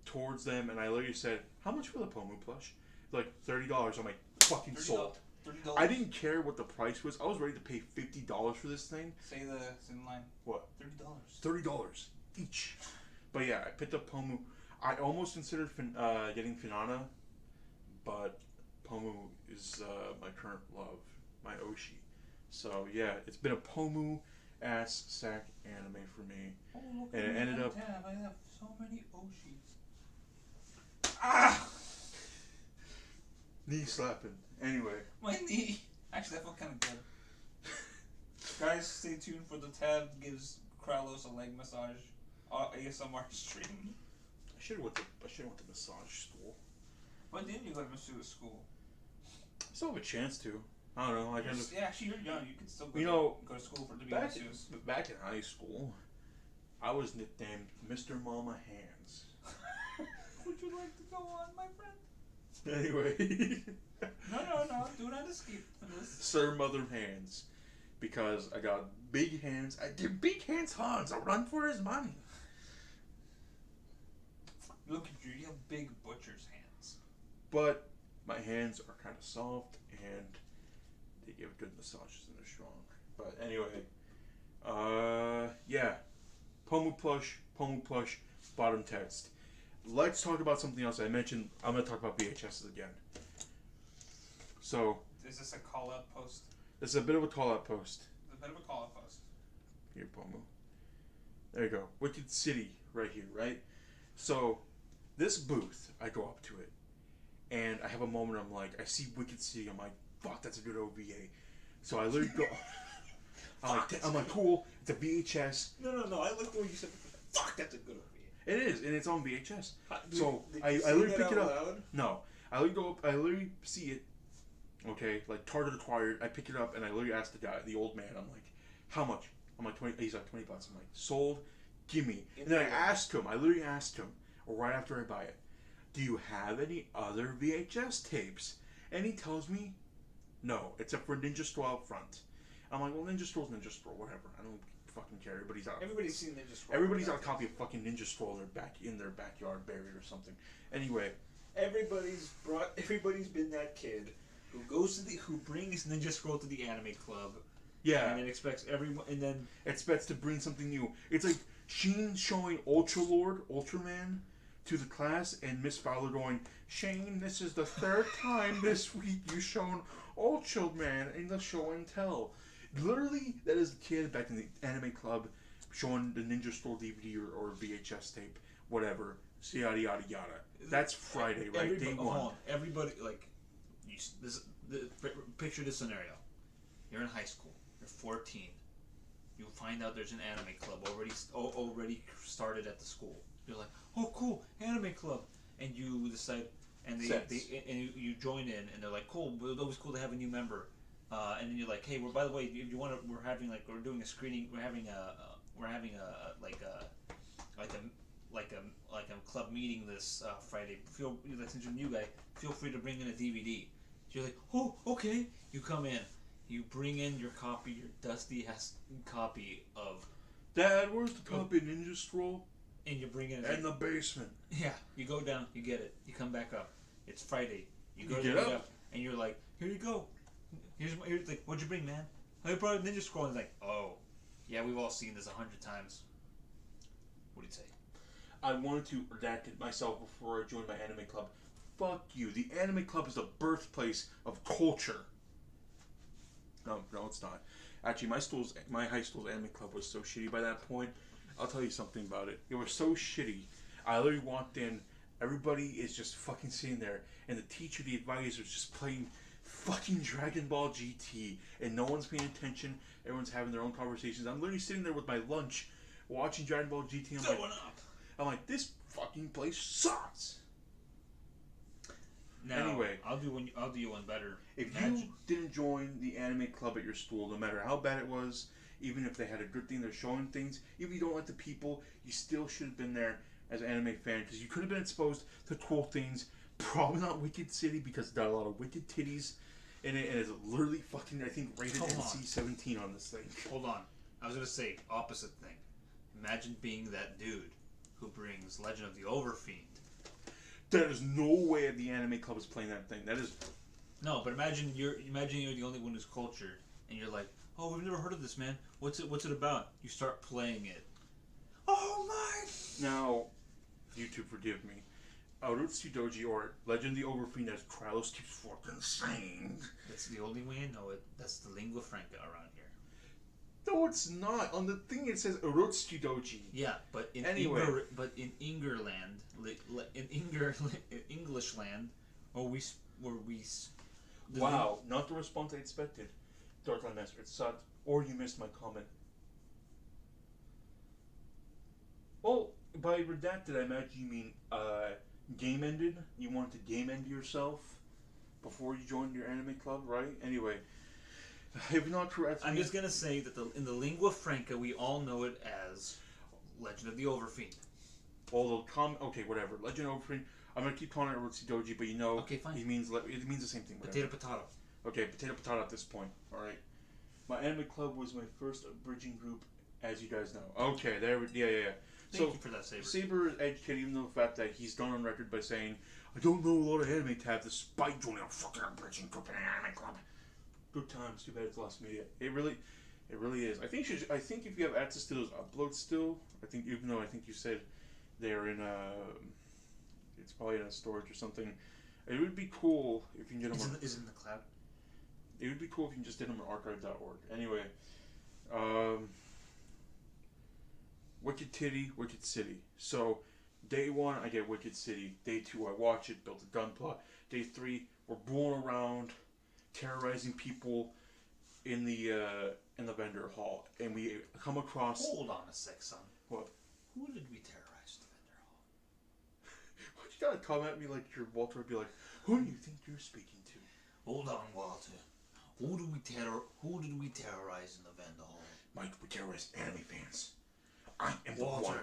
towards them, and I literally said, "How much for the Pomu plush?" Like $30. I'm like, fucking sold. $30. I didn't care what the price was. I was ready to pay $50 for this thing. Say the line. What? $30. $30 each. But yeah, I picked up Pomu. I almost considered getting Finana, but Pomu is my current love, my Oshi. So yeah, it's been a Pomu ass sack anime for me. Oh, look And at it me, ended up- I have so many Oshis. Ah! Knee slapping. Anyway, My knee. Actually, that felt kind of good. Guys, stay tuned for the tab gives Kralos a leg massage ASMR stream. I should have went to massage school. Why didn't you go to school? I still have a chance to. I don't know. I kind of. Yeah, actually, you're young. You can still go, go to school to be Back masseuse. back in high school, I was nicknamed Mr. Mama Hands. Would you like to go on, my friend? Anyway. No. Do not escape from this. Sir Mother Hands. Because I got big hands. I did big hands Hans. I'll run for his money. Look at you. You have big butcher's hands. But my hands are kind of soft and they give good massages and they're strong. But anyway, Yeah. Pomu plush, bottom text. Let's talk about something else. I mentioned I'm gonna talk about VHSs again. So Is this a call out post? this is a bit of a call out post. It's a bit of a call out post. Here, Pomu. There you go. Wicked City right here, right? So this booth, I go up to it, and I have a moment. I'm like, I see Wicked City. I'm like, fuck, that's a good OVA. So I literally go. I'm like, cool. It's a VHS. No. I looked when you said, "Fuck, that's a good OVA." It is, and it's on VHS. Did So you I say literally that pick it out up. loud? No, I literally go up. I literally see it. Okay, like target acquired. I pick it up and I literally ask the guy, the old man. I'm like, how much? I'm like 20. He's like $20. I'm like, sold. Give me. And then I asked him. I literally asked him right after I buy it, do you have any other VHS tapes? And he tells me, no, except for Ninja Scroll out front. I'm like, well, Ninja Scroll's Ninja Scroll, whatever. I don't fucking care. Everybody's out. Everybody's seen Ninja Scroll. Everybody's got a copy of fucking Ninja Scroll in their backyard buried or something. Anyway, Everybody's been that kid who brings Ninja Scroll to the anime club. yeah, And then expects everyone, and then expects to bring something new. It's like Sheen showing Ultraman to the class, and Miss Fowler going, Shane, this is the third time this week you've shown Ultraman in the show and tell. Literally, that is the kid back in the anime club showing the Ninja Scroll DVD or VHS tape, whatever, yada yada yada. That's Friday, right? Day hold one. on. Everybody, like, picture this scenario. You're in high school. You're 14. You find out there's an anime club already started at the school. You're like, oh, cool, anime club, and you decide, and you join in, and they're like, cool, it's always cool to have a new member, and then you're like, hey, by the way, if you want to, we're doing a screening, we're having a club meeting this Friday. Since you're a new guy, feel free to bring in a DVD. So you're like, oh, okay. You come in, you bring in your dusty ass copy of, Dad, where's the copy of Ninja Scroll? and you bring in In the basement. yeah. You go down, you get it, you come back up. It's Friday. You go You to get pick up. up, and you're like, here you go. Here's like, what'd you bring, man? I brought a Ninja Scroll. And like, oh, yeah, we've all seen this 100 times. What do you say? I wanted to redact it myself before I joined my anime club. Fuck you. The anime club is the birthplace of culture. No, it's not. Actually, my high school's anime club was so shitty by that point. I'll tell you something about it. It was so shitty. I literally walked in. Everybody is just fucking sitting there, and the teacher, the advisor, is just playing fucking Dragon Ball GT, and no one's paying attention. Everyone's having their own conversations. I'm literally sitting there with my lunch, watching Dragon Ball GT. I'm like, this fucking place sucks. Now, Anyway. I'll do you one better. If you didn't join the anime club at your school, no matter how bad it was, even if they had a good thing, they're showing things, even if you don't like the people, you still should have been there as an anime fan, because you could have been exposed to cool things. Probably not Wicked City, because it's got a lot of wicked titties in it, and it's literally fucking, I think, rated NC-17 on this thing. Hold on. I was gonna say opposite thing. Imagine being that dude who brings Legend of the Overfiend. There is no way the anime club is playing that thing. That is... No, but imagine you're the only one who's cultured, and you're like, oh, we've never heard of this, man. What's it about? You start playing it. Oh my! Now, YouTube, forgive me. Urutsu Doji or Legend of the Overfiend, as Kralos keeps fucking saying. That's the only way I know it. That's the lingua franca around here. No, it's not. On the thing it says Urutsu Doji. Yeah, but in Anyway. in Ingerland, in English land, Wow, not the response I expected. Darkline Master, it sucked. Or you missed my comment. Well, by redacted, I imagine you mean game ended. You wanted to game end yourself before you joined your anime club, right? Anyway, if not correct, I'm just gonna say that in the lingua franca, we all know it as Legend of the Overfiend. Although, okay, whatever. Legend of Overfiend. I'm gonna keep calling it Urutsu Doji, but you know, Okay, fine. it means the same thing. Whatever. Potato. Okay, potato at this point. All right. My anime club was my first bridging group, as you guys know. Okay, yeah. Thank you for that, Saber. Saber is educated, even though the fact that he's gone on record by saying, I don't know a lot of anime tabs despite joining a fucking bridging group in an anime club. Good times. Too bad it's lost media. It really, It really is. I think I think if you have access to those uploads still, I think even though I think you said they're in a, it's probably in a storage or something. It would be cool if you can get them. Is it in the cloud? It would be cool if you can just get them on archive.org. Anyway, Wicked Titty, Wicked City. So, day 1, I get Wicked City. Day 2, I watch it, build a gun plot. Day 3, we're rolling around, terrorizing people in the vendor hall, and we come across. Hold on a sec, son. What? Who did we terrorize the vendor hall? What, you gotta come at me like your Walter would be like, who do you think you're speaking to? Hold on, Walter. Who did we terrorize in the vendor hall? Mike, we terrorist anime fans. I am the one.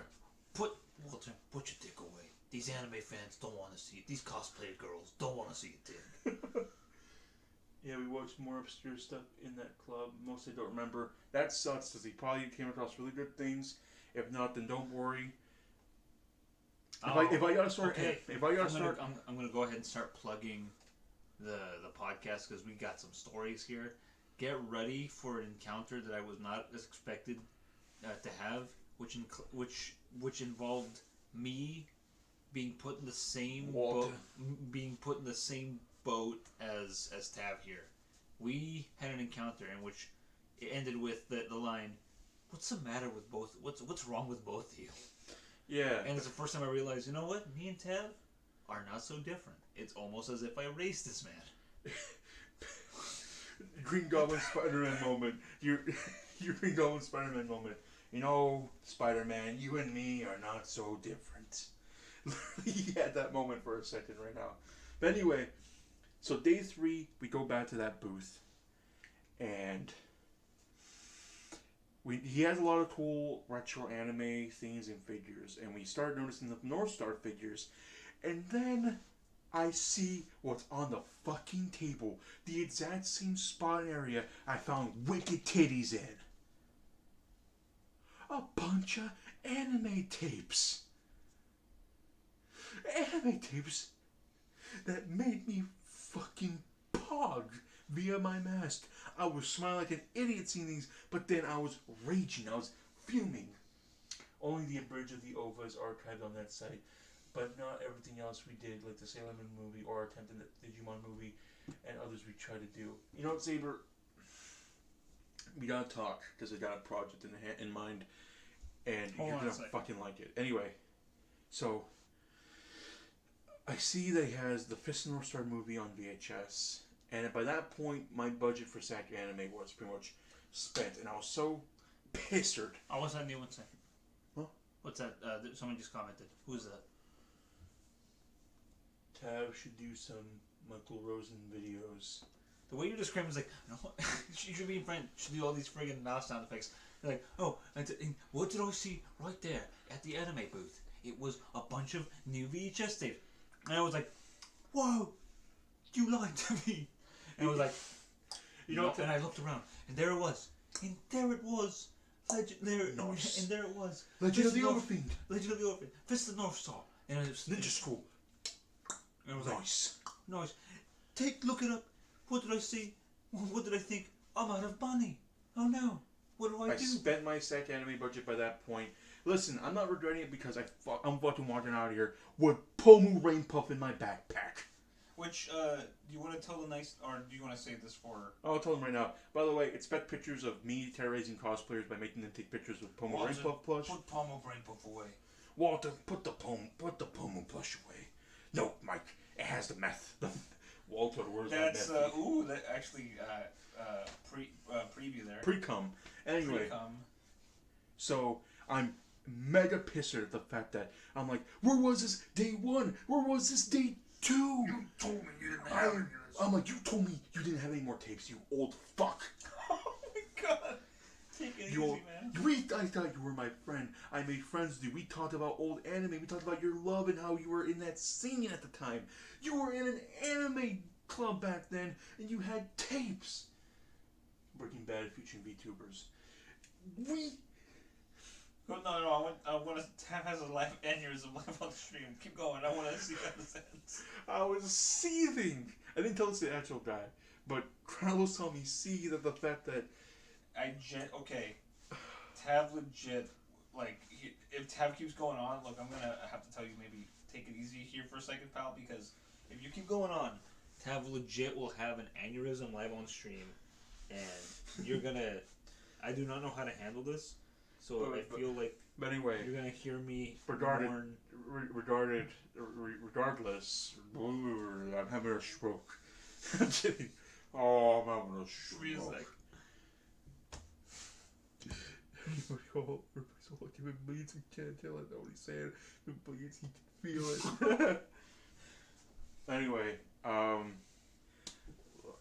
Put your dick away. These anime fans don't want to see it. These cosplay girls don't want to see it, dick. Yeah, we watched more obscure stuff in that club. Mostly don't remember. That sucks because he probably came across really good things. If not, then don't worry. If I gotta start, I'm gonna go ahead and start plugging the podcast because we got some stories here. Get ready for an encounter that I was not as expected to have, which involved me being put in the same boat, as Tav here. We had an encounter in which it ended with the line, "What's the matter with both? What's wrong with both of you?" Yeah. And it's the first time I realized, you know what? Me and Tav are not so different. It's almost as if I raised this man. Green Goblin Spider-Man moment. Your Green Goblin Spider-Man moment. You know, Spider-Man, you and me are not so different. He had that moment for a second right now. But anyway, so day 3, we go back to that booth. And he has a lot of cool retro anime things and figures. And we start noticing the North Star figures. And then I see what's on the fucking table. The exact same spot and area I found Wicked Titties in. A bunch of anime tapes. Anime tapes that made me fucking pog via my mask. I was smiling like an idiot seeing these, but then I was raging. I was fuming. Only the abridged of the OVA is archived on that site, but not everything else we did, like the Sailor Moon movie or attempted the Digimon movie and others we tried to do. You know what, Saber? We gotta talk because I got a project in mind, and you're gonna fucking like it. Anyway, so I see that he has the Fist of North Star movie on VHS, and by that point, my budget for Sacanime was pretty much spent, and I was so pissed. Oh, what's that new one say? Huh? What's that? Someone just commented. Who's that? Tav should do some Michael Rosen videos. The way you describe it is like, no, you should be in front. Should do all these friggin' mouse sound effects. They're like, oh, and what did I see right there at the anime booth? It was a bunch of new VHS tapes. And I was like, whoa, you lied to me. And I was like, you know, and I looked around, and there it was. And there it was. Nice. And there it was. Legend of the Overfiend. Legend of the Overfiend. Fist of the North Star. And it was Ninja Scroll. And I was Nice. like, nice. Look it up. What did I see? What did I think? I'm out of money. Oh no. What do I do? I spent my Sacanime budget by that point. Listen, I'm not regretting it because I'm fucking walking out of here with Pomu Rain Puff in my backpack. Which, do you want to tell the nice, or do you want to save this for? I'll tell them right now. By the way, expect pictures of me terrorizing cosplayers by making them take pictures with Pomu Rain Puff plush. Put Pomu Rain Puff away. Walter, put the Pomu plush away. No, Mike, it has the meth. Walter, where's that meth? That's that actually preview there. Pre-cum. Anyway, Pre-cum. so I'm mega pissed at the fact that I'm like, where was this day 1? Where was this day 2? You told me you didn't have any. I'm like, you told me you didn't have any more tapes, you old fuck. Oh my god. Take it You easy, old, man. I thought you were my friend. I made friends with you. We talked about old anime. We talked about your love and how you were in that scene at the time. You were in an anime club back then, and you had tapes. Breaking Bad featuring VTubers. No, I want to. Tam has a live aneurysm live on the stream. Keep going. I want to see how this ends. I was seething. I didn't tell this to the actual guy, but Carlos told me see that the fact that Okay. Tab legit, like, if Tab keeps going on, look, I'm gonna have to tell you maybe take it easy here for a second, pal, because if you keep going on, Tav legit will have an aneurysm live on stream, and you're gonna. I do not know how to handle this, so I feel like But anyway, you're gonna hear me regarded, mourn. regardless, I'm having a stroke. I'm kidding. Oh, I'm having a stroke. So lucky it bleeds, we can't tell it. What he's saying. If it bleeds, he can feel it. Anyway,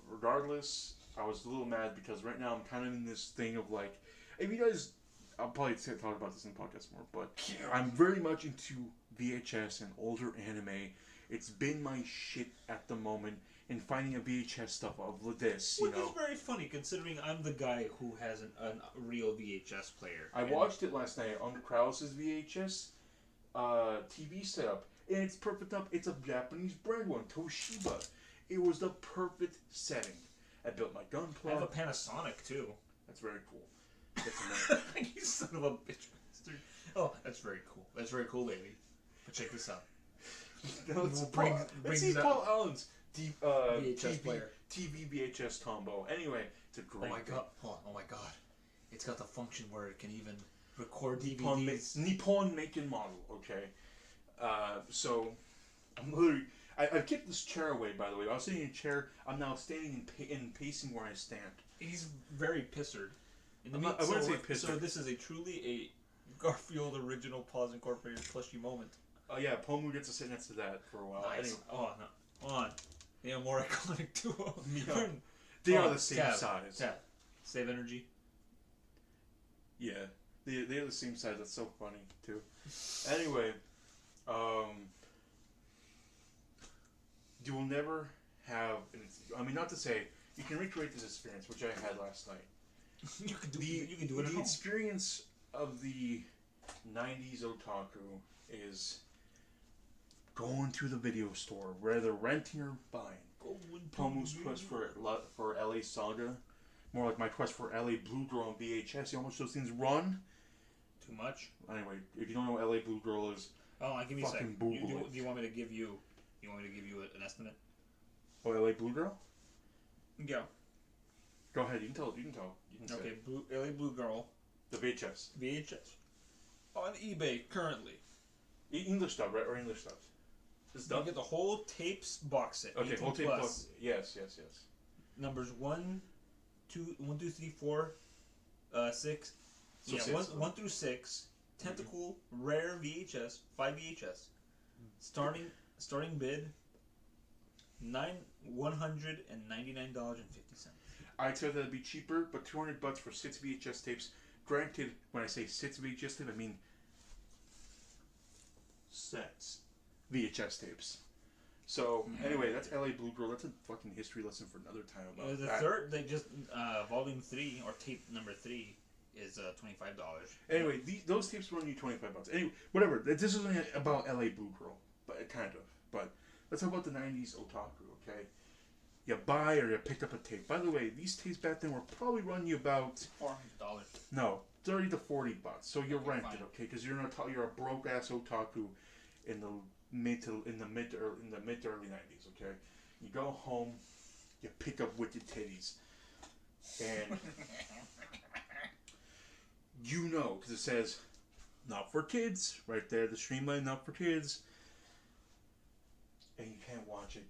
regardless, I was a little mad because right now I'm kind of in this thing of like, if you guys, I'll probably talk about this in the podcast more, but I'm very much into VHS and older anime. It's been my shit at the moment. And finding a VHS stuff of this, you Which know. is very funny considering I'm the guy who has a real VHS player. I watched it last night on Krause's VHS TV setup, and it's perfect up. It's a Japanese brand one, Toshiba. It was the perfect setting. I built my gun I have a plug. Panasonic too. That's very cool. That's amazing. You son of a bitch bastard. Oh, that's very cool. That's very cool, baby. But check this out. Let's brings see up- Paul Allen's VHS player. TV VHS combo. Anyway, it's a great Oh my thing. god. Oh my god. It's got the function where it can even record Nippon, DVDs. Nippon make and model, okay? So, I'm literally... I've kicked this chair away, by the way. I was sitting in a chair. I'm now standing and pacing where I stand. He's very pissered. In the I wouldn't say pissered. So this is truly a Garfield original Paws Incorporated plushie moment. Oh yeah, Pomu gets to sit next to that for a while. Nice. Anyway, Oh no. Hold on. They are more iconic duo. Yeah. They Oh, are the same Tab, size. Tab. Save energy. Yeah, they're the same size. That's so funny too. Anyway, you will never have. I mean, not to say you can recreate this experience, which I had last night. You can do it at The home. experience of the '90s otaku is going to the video store, whether renting or buying. Pomu's quest for LA Saga, more like my quest for LA Blue Girl on VHS. You know how much those things run? Too much. Anyway, if you don't know what LA Blue Girl is, Oh, give me a fucking second. Google it. Do you want me to give you? You want me to give you an estimate? oh, LA Blue Girl. Yeah. Go ahead. You can tell. You can tell. You can Okay. say LA Blue Girl the VHS. VHS on eBay currently. English dub, right? Or English dubs. This You dub. get the whole tapes box set. Okay, 18 whole tape. plus. Yes. Numbers 1, 2, 3, 4, 6. So Yeah, six. 1 through 6. Tentacle rare VHS 5 VHS. Starting bid $199.50. I'd say that'd be cheaper, but $200 for 6 VHS tapes. Granted, when I say 6 VHS tapes, I mean 6 VHS tapes. So anyway, that's LA Blue Girl. That's a fucking history lesson for another time about The that. third, they just volume 3 or tape number 3 is $25. Anyway, those tapes run you $25. Anyway, whatever. This isn't about LA Blue Girl, but kind of. But let's talk about the '90s otaku. Okay, you buy or you pick up a tape. By the way, these tapes back then were probably run you about $400. no $30 to $40. So you Okay, rent fine. it, okay? Because you're a broke ass otaku in the mid to early '90s. Okay, you go home, you pick up Wicked Titties, and you know because it says not for kids right there, the streamline not for kids, and you can't watch it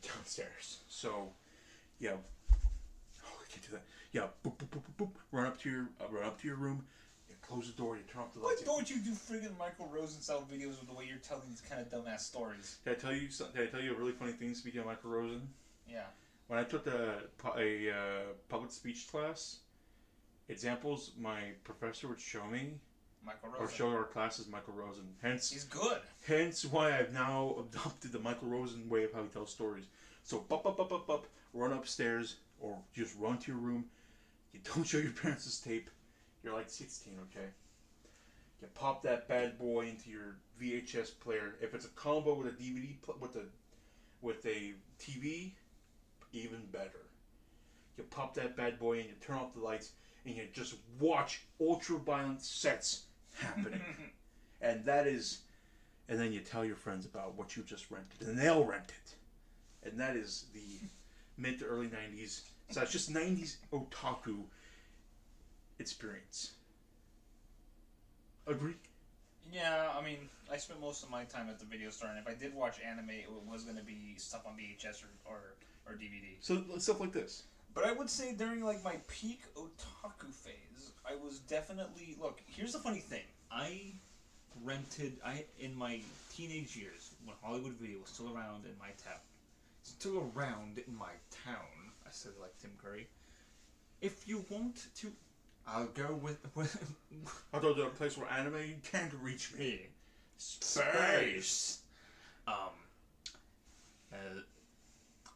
downstairs. So yeah, oh, I can't do that. Yeah, boop boop boop boop boop. Run up to your room. You close the door. You turn off the Why lights. don't you do friggin' Michael Rosen style videos with the way you're telling these kind of dumbass stories? Did I tell you a really funny thing? Speaking of Michael Rosen, Yeah. when I took a public speech class, examples my professor would show me Michael or Rosen. show our classes Michael Rosen. He's good. Hence why I've now adopted the Michael Rosen way of how he tells stories. So run upstairs or just run to your room. You don't show your parents this tape. You're like 16, okay? You pop that bad boy into your VHS player. If it's a combo with a DVD with a TV, even better. You pop that bad boy and you turn off the lights and you just watch ultra-violent sets happening. And that is... And then you tell your friends about what you just rented. And they'll rent it. And that is the mid to early 90s. So it's just 90s otaku experience. Agree? Yeah, I mean, I spent most of my time at the video store, and if I did watch anime, it was going to be stuff on VHS or DVD. So stuff like this. But I would say during like my peak otaku phase, I was definitely here's the funny thing. In my teenage years when Hollywood Video was still around in my town. Still around in my town. I said it like Tim Curry. If you want to, I'll go with I thought there was a place where anime can't reach me. Space.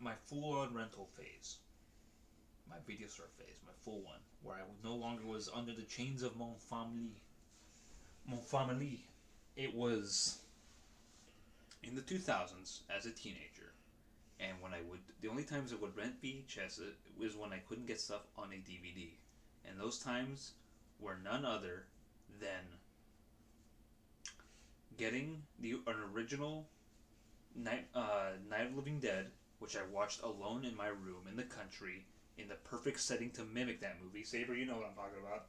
My full-on rental phase. My video store phase, my full one, where I no longer was under the chains of mon famille. It was in the 2000s as a teenager, and the only times I would rent VHS was when I couldn't get stuff on a DVD, and those times were none other than getting an original Night of Living Dead, which I watched alone in my room in the country, in the perfect setting to mimic that movie. Saber, you know what I'm talking about.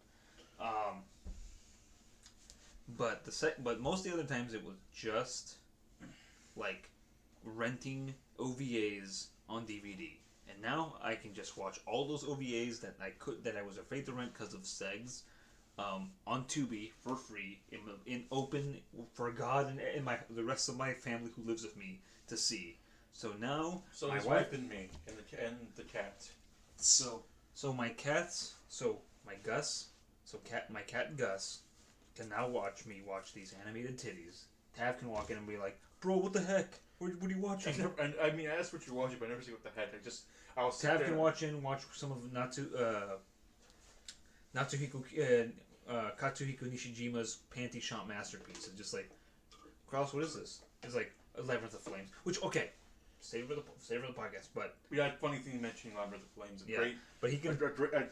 But most of the other times it was just like renting OVAs on DVD. And now I can just watch all those OVAs that I was afraid to rent because of segs on Tubi for free in open for God and the rest of my family who lives with me to see. So now my wife and me and the cat. So my cats. So my Gus. So my cat Gus can now watch me watch these animated titties. Tav can walk in and be like, "Bro, what the heck? What are you watching?" I mean, I asked what you're watching, but I never see what the heck. I'll sit Tav there. can watch some of Katsuhiko Nishijima's panty shot masterpiece. It's just like, Carlos, what is this? It's like Labyrinth of Flames. Which, okay, save for the podcast. But Yeah, funny thing you mentioning Labyrinth of Flames. Yeah, Great. but he can.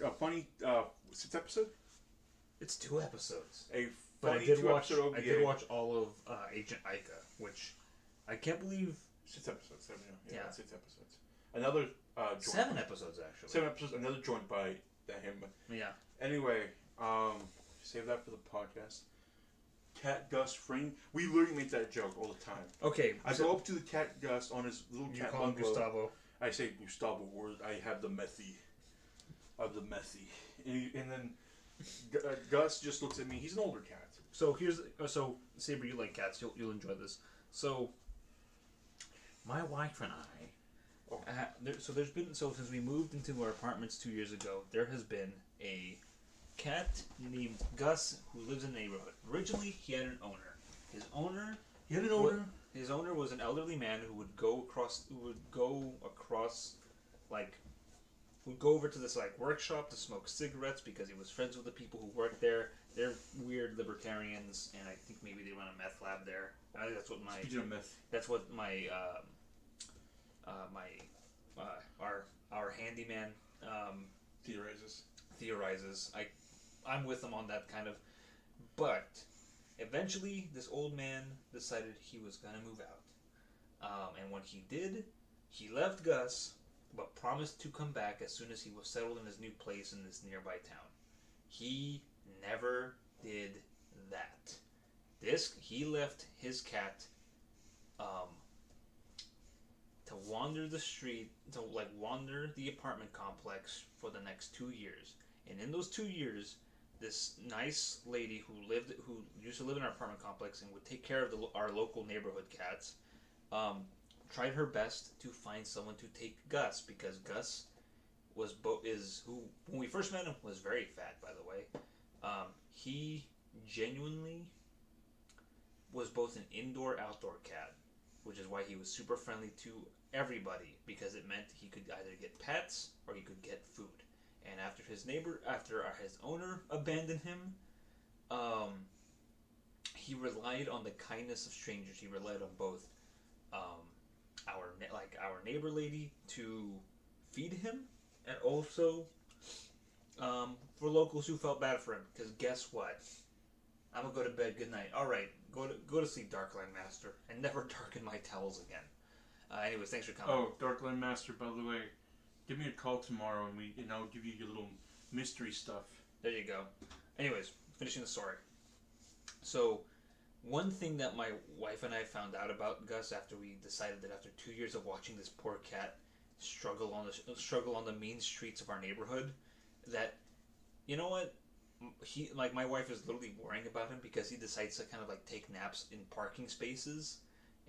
A funny 6th episode. It's 2 episodes. A But funny I did 2 watch. episode OVA. I did watch all of Agent Aika, which I can't believe. 6 episodes. 7, yeah, Yeah. 6 episodes. Another joint. 7 episodes actually. 7 episodes. Another joint by him. Yeah. Anyway, save that for the podcast. Cat Gus frame. We literally make that joke all the time. Okay. I go up to the cat Gus on his little You cat call him bungalow. Gustavo. I say Gustavo, or I have the methy. Of the methy. And then Gus just looks at me. He's an older cat. So Saber, you like cats. You'll enjoy this. So my wife and I. Since we moved into our apartments 2 years ago, there has been a cat named Gus who lives in the neighborhood. Originally, he had an owner. His owner was an elderly man who would go over to this workshop to smoke cigarettes because he was friends with the people who worked there. They're weird libertarians, and I think maybe they run a meth lab there. I think that's what my Speaking of myth. that's what my our handyman theorizes. I'm with him on that kind of. But eventually, this old man decided he was gonna move out, and when he did, he left Gus, but promised to come back as soon as he was settled in his new place in this nearby town. He never did that. He left his cat to wander the street, to wander the apartment complex for the next 2 years. And in those 2 years, this nice lady who used to live in our apartment complex and would take care of our local neighborhood cats, tried her best to find someone to take Gus, because Gus when we first met him, was very fat, by the way. He genuinely was both an indoor-outdoor cat, which is why he was super friendly to everybody, because it meant he could either get pets or he could get food. And after his owner abandoned him, he relied on the kindness of strangers. He relied on both our neighbor lady to feed him And also, for locals who felt bad for him, because guess what? I'm gonna go to bed. Good night. All right, go to sleep, Darkline Master, and never darken my towels again. Anyways, thanks for coming. Oh, Darkland Master, by the way, give me a call tomorrow and I'll give you your little mystery stuff. There you go. Anyways, finishing the story. So, one thing that my wife and I found out about Gus after we decided that after 2 years of watching this poor cat struggle on the mean streets of our neighborhood, that you know what, he like my wife is literally worrying about him because he decides to kind of like take naps in parking spaces,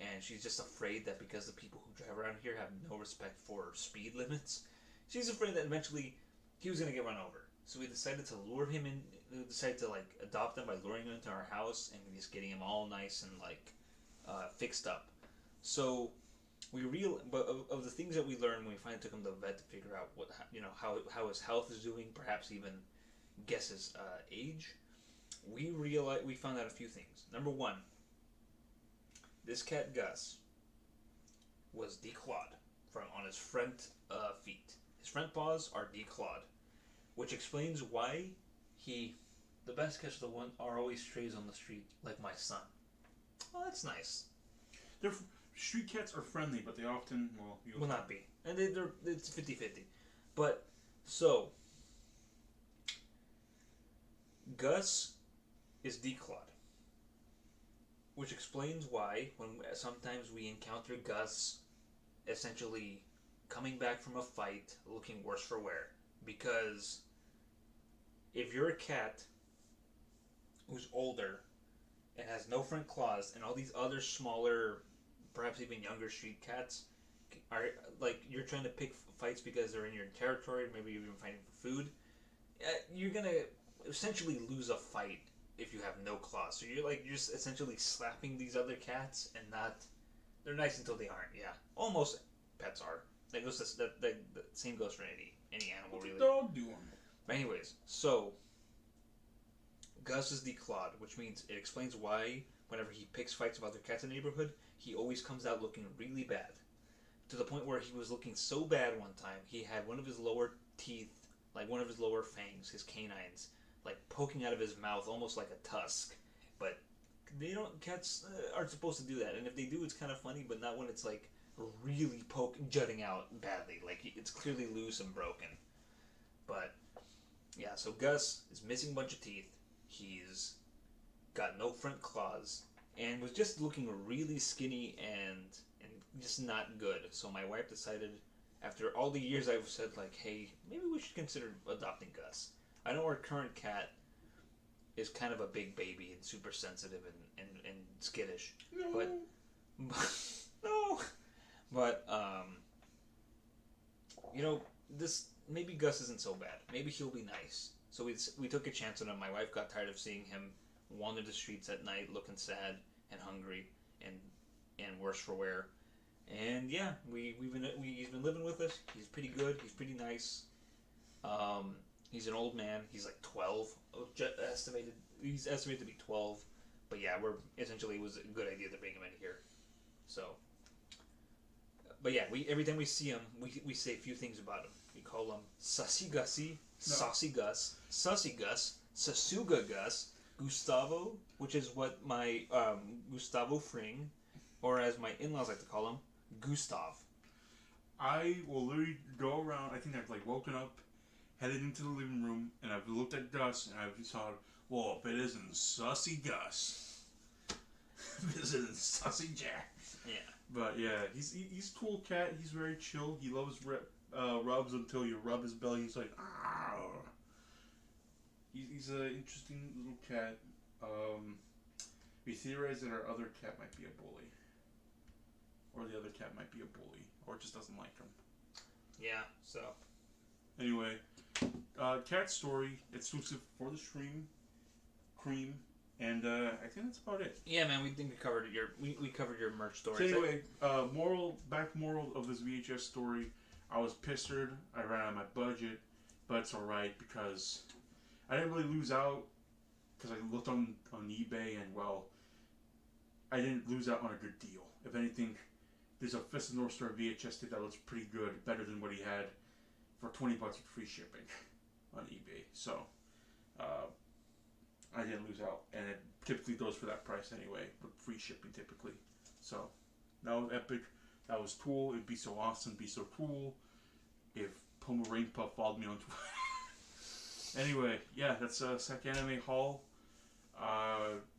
and she's just afraid that because the people who drive around here have no respect for speed limits, she's afraid that eventually he was gonna get run over. So we decided to lure him in. We decided to like adopt him by luring him into our house and just getting him all nice and like fixed up. So but of the things that we learned when we finally took him to the vet to figure out what how his health is doing, perhaps even guess his age. We found out a few things. Number one, this cat Gus was declawed on his front feet. His front paws are declawed, which explains why the best catch of the one are always strays on the street, like my son. Oh, that's nice. Street cats are friendly, but they often will not be, and it's 50-50. But so Gus is declawed, which explains why when sometimes we encounter Gus essentially coming back from a fight looking worse for wear. Because if you're a cat who's older and has no front claws, and all these other smaller, perhaps even younger street cats are like, you're trying to pick fights because they're in your territory, maybe you're even fighting for food, you're gonna essentially lose a fight if you have no claws. So you're just essentially slapping these other cats, and they're nice until they aren't. Yeah, almost pets are. The same goes for any animal, really. What's the dog doing? But anyways, so Gus is declawed, which means it explains why whenever he picks fights with other cats in the neighborhood, he always comes out looking really bad. To the point where he was looking so bad one time, he had one of his lower teeth, like one of his lower fangs, his canines, like poking out of his mouth, almost like a tusk. But cats aren't supposed to do that, and if they do, it's kind of funny, but not when it's like really jutting out badly, like it's clearly loose and broken. But yeah, so Gus is missing a bunch of teeth. He's got no front claws and was just looking really skinny and just not good. So my wife decided, after all the years I've said, like, hey, maybe we should consider adopting Gus. I know our current cat is kind of a big baby and super sensitive and skittish. No. But no. But this maybe Gus isn't so bad. Maybe he'll be nice. So we took a chance on him. My wife got tired of seeing him wander the streets at night, looking sad and hungry and worse for wear. And yeah, he's been living with us. He's pretty good. He's pretty nice. He's an old man. He's like 12. Estimated. He's estimated to be 12. But yeah, it was a good idea to bring him in here. So. But yeah, every time we see him, we say a few things about him. We call him Sussy Gussie, Saucy Gus, Sussy Gus, Sasuga Gus, Gustavo, which is what my Gustavo Fring, or as my in-laws like to call him, Gustav. I will literally go around. I think I've woken up, headed into the living room, and I've looked at Gus, and I've thought, well, if it isn't Sussy Gus, if it isn't Sussy Jack. Yeah. But yeah, he's a cool cat. He's very chill. He loves rubs until you rub his belly. He's like, ah. He's an interesting little cat. We theorize that our other cat might be a bully, or the other cat might be a bully, or just doesn't like him. Yeah. So. Anyway, cat story exclusive for the stream, Cream. And I think that's about it. Yeah, man, we think we covered your merch story. So anyway, moral of this VHS story, I was pissed. I ran out of my budget, but it's alright because I didn't really lose out because I looked on eBay and, well, I didn't lose out on a good deal. If anything, there's a Fist of North Star VHS tape that looks pretty good, better than what he had. for $20 with free shipping on eBay. So I didn't lose out, and it typically goes for that price anyway, with free shipping typically. So that was epic. That was cool. It'd be so awesome, be so cool if Puma Rain Puff followed me on Twitter. Anyway, yeah, that's Sacanime Hall.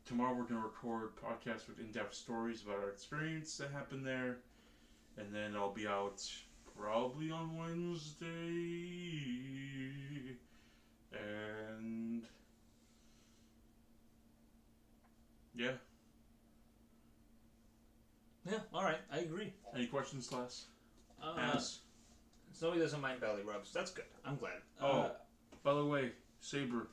Tomorrow we're gonna record podcasts with in-depth stories about our experience that happened there, and then I'll be out probably on Wednesday, and yeah. Yeah, alright, I agree. Any questions, class? Ask. Somebody doesn't mind belly rubs. That's good. I'm glad. By the way, Saber,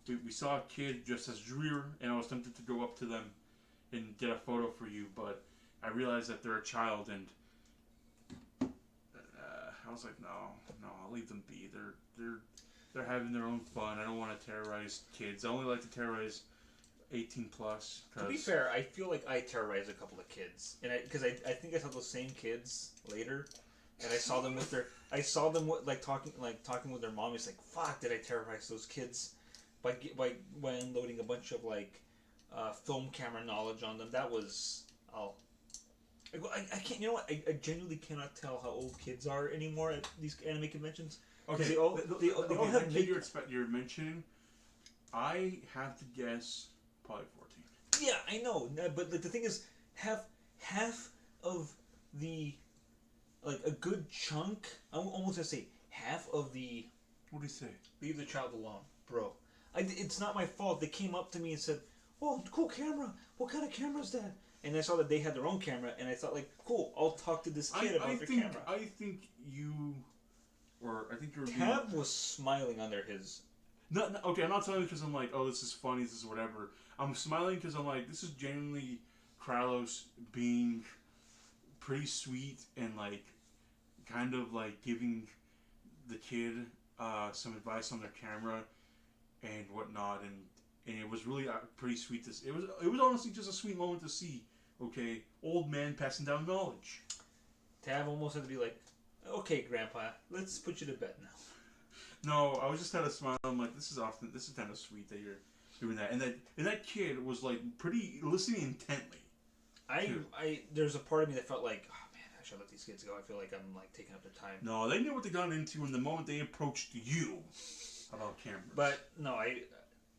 we saw a kid dressed as Dreer, and I was tempted to go up to them and get a photo for you, but I realized that they're a child, and I was like, no, I'll leave them be. They're having their own fun. I don't want to terrorize kids. I only like to terrorize 18 plus. To be fair, I feel like I terrorized a couple of kids, and because I think I saw those same kids later, and I saw them talking with their mom. It's like, fuck, did I terrorize those kids by unloading a bunch of film camera knowledge on them? That was I can't. You know what? I genuinely cannot tell how old kids are anymore at these anime conventions. Okay, they all have kid you're mentioning. I have to guess probably 14. Yeah, I know, but the thing is, half of the a good chunk. I'm almost gonna say half of the. What do you say? Leave the child alone, bro. It's not my fault. They came up to me and said, "Oh, cool camera. What kind of camera is that?" And I saw that they had their own camera, and I thought, cool, I'll talk to this kid about their camera. I think you, or I think you're. Tab was smiling under his. No, okay, I'm not telling you because I'm like, oh, this is funny, this is whatever. I'm smiling because I'm like, this is genuinely Kralos being pretty sweet and kind of giving the kid some advice on their camera and whatnot, and it was really pretty sweet. It was honestly just a sweet moment to see. Okay, old man passing down knowledge. Tab almost had to be like, okay, Grandpa, let's put you to bed now. No, I was just kind of smiling. I'm like, this is kind of sweet that you're doing that, and that kid was pretty listening intently. There's a part of me that felt like, oh man, I should let these kids go. I feel like I'm taking up their time. No, they knew what they got into in the moment they approached you about cameras. But no,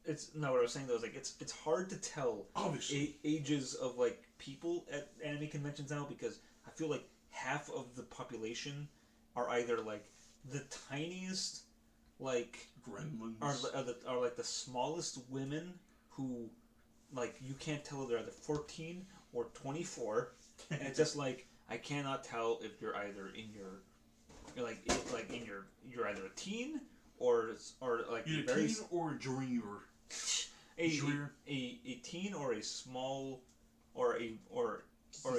it's no. What I was saying though is it's hard to tell obviously ages of people at anime conventions now, because I feel like half of the population are either the tiniest gremlins are the smallest women who you can't tell if they're either 14 or 24, and it's just I cannot tell if you're either in your you're either a teen or you're a teen or during your a teen or a small or a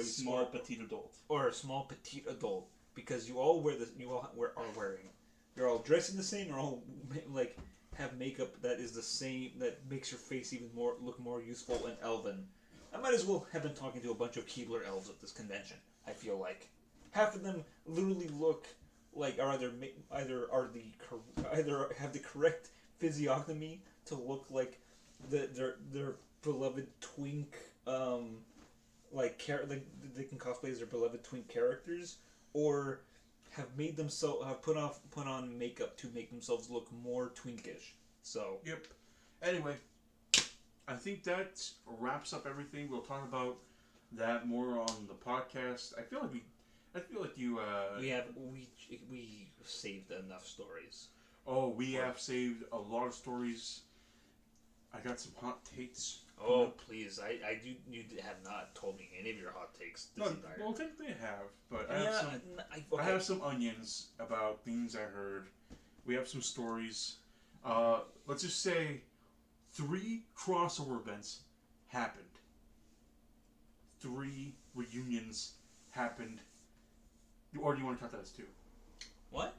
small petite adult or a small petite adult, because you all are wearing. You're all dressing the same. You're all have makeup that is the same, that makes your face even look more useful and elven. I might as well have been talking to a bunch of Keebler elves at this convention. I feel like half of them literally look either have the correct physiognomy to look like their beloved twink they can cosplay as their beloved twink characters, or have put on makeup to make themselves look more twinkish. So yep. Anyway, I think that wraps up everything. We'll talk about that more on the podcast. I feel like you. We saved enough stories. Oh, we have saved a lot of stories. I got some hot takes. Oh, please. You have not told me any of your hot takes. No, well, I think they have, but I have some onions about things I heard. We have some stories. Let's just say 3 crossover events happened. 3 reunions happened. Or do you want to count that as 2? What?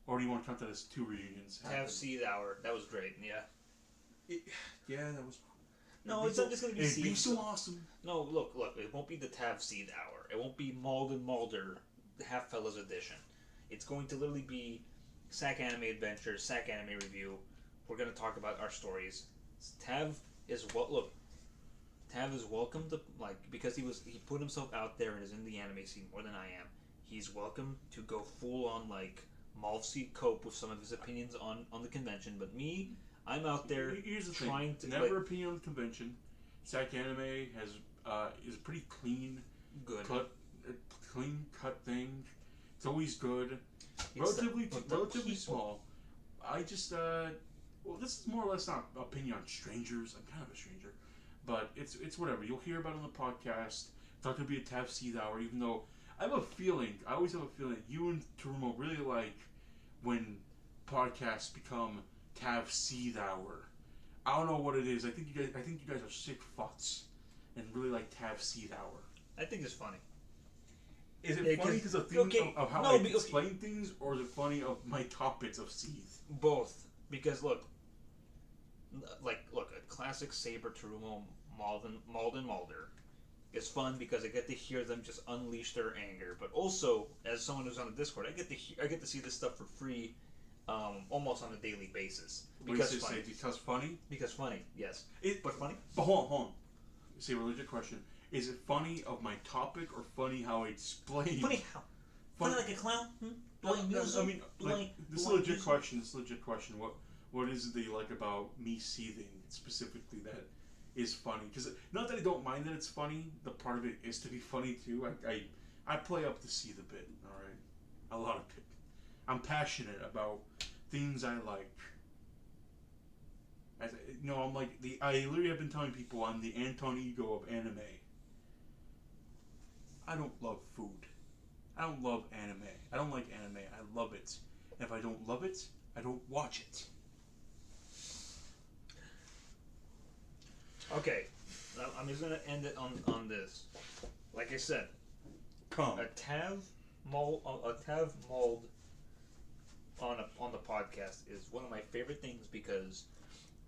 Or do you want to count that as 2 reunions? Have Seed Hour. That was great. Yeah. Yeah, that was. No, it's not just going to be Seed. It'd be so Hour. awesome. No, look. It won't be the Tav Seed Hour. It won't be Malden Mulder Half Fellas edition. It's going to literally be Sacanime Adventure, Sacanime Review. We're gonna talk about our stories. Tav is Tav is welcome to, like, because he put himself out there and is in the anime scene more than I am. He's welcome to go full on, like, Malfsey cope with some of his opinions on the convention. But me, I'm out there Here's the trying thing. to, Never like, opinion on the convention. Sacanime has is a pretty clean good. clean cut thing. It's always good. It's Relatively the people. small. I just well, this is more or less not opinion on strangers. I'm kind of a stranger, but it's whatever. You'll hear about it on the podcast. It's not gonna be a Tav Seed hour, even though I have a feeling. I always have a feeling you and Terumo really like when podcasts become Tav Seed hour. I don't know what it is. I think you guys are sick fucks and really like Tav Seed hour. I think it's funny. Is it Yeah, funny 'cause- because of of how I explain things, or is it funny of my topics of Seed? Both, because look, a classic Saber Terumo Malden Mulder is fun because I get to hear them just unleash their anger. But also, as someone who's on the Discord, I get to see this stuff for free, almost on a daily basis. Because funny. Because funny. Because funny, yes. But funny. But hold on. See, a legit question: is it funny of my topic or funny how I explain? Funny how? Funny like a clown? Do I amuse I mean, Do like, I- this is do a I legit amuse question. This is a legit question. What is it that you like about me seething specifically that is funny? Because not that I don't mind that it's funny. The part of it is to be funny too. I play up the seethe a bit. All right, a lot of it. I'm passionate about things I like. I'm like I literally have been telling people I'm the Anton Ego of anime. I don't love food. I don't love anime. I don't like anime. I love it. And if I don't love it, I don't watch it. Okay, I'm just gonna end it on this. Like I said, Come. a Tav mold on the podcast is one of my favorite things because,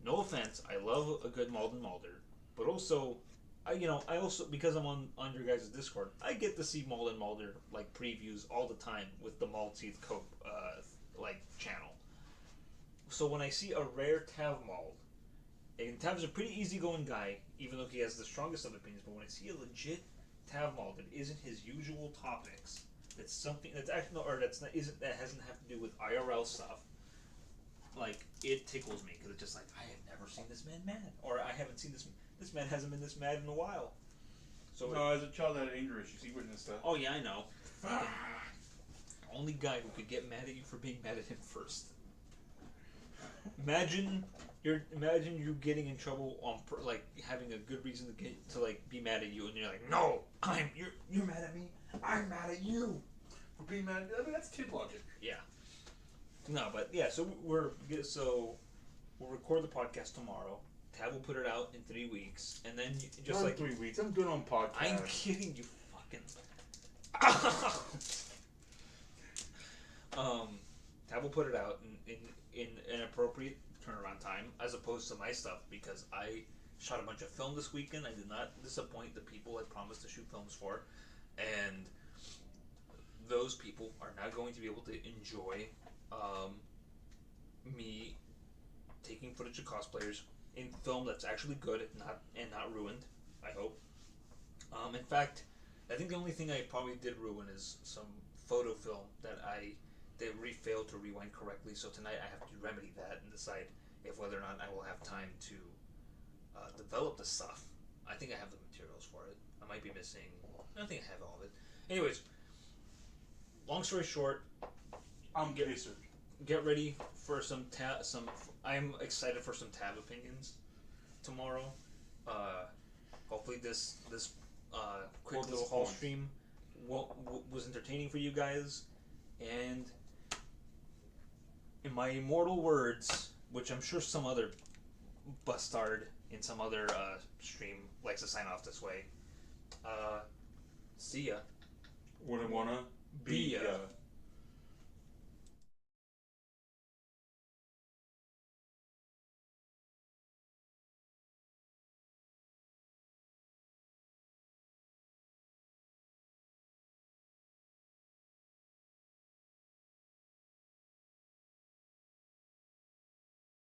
no offense, I love a good Malden Mulder, but also, I also, because I'm on your guys' Discord, I get to see Malden Mulder like previews all the time with the Mald Seed Cope like channel. So when I see a rare Tav Mald, and Tav's a pretty easygoing guy, even though he has the strongest of opinions, but when I see a legit Tav Mald that isn't his usual topics, that's something that's actually that hasn't have to do with IRL stuff, like, it tickles me because it's just like, I have never seen this man mad, or I haven't seen this man hasn't been this mad in a while. So No, as a child that had anger issues, he witnessed that. oh yeah, I know. Only guy who could get mad at you for being mad at him first. Imagine you getting in trouble on like having a good reason to like be mad at you, and you're like, no, you're mad at me. I'm mad at you For being mad, I mean, that's kid logic. Yeah. No, but yeah. So we'll record the podcast tomorrow. Tab will put it out in 3 weeks, and then just Not like 3 weeks. I'm good on podcasts. I'm kidding, you fucking. Tab will put it out in an appropriate turnaround time, as opposed to my stuff, because I shot a bunch of film this weekend. I did not disappoint the people I promised to shoot films for, and those people are now going to be able to enjoy me taking footage of cosplayers in film that's actually good, not ruined. I hope. In fact, I think the only thing I probably did ruin is some photo film that failed to rewind correctly. So tonight I have to remedy that and decide if whether or not I will have time to develop the stuff. I think I have the materials for it. I might be missing. I think I have all of it. Anyways, long story short, get ready for some I'm excited for some Tab opinions tomorrow. Hopefully this quick little haul stream was entertaining for you guys, and in my immortal words, which I'm sure some other bastard in some other stream likes to sign off this way. See ya. Wouldn't wanna Be ya.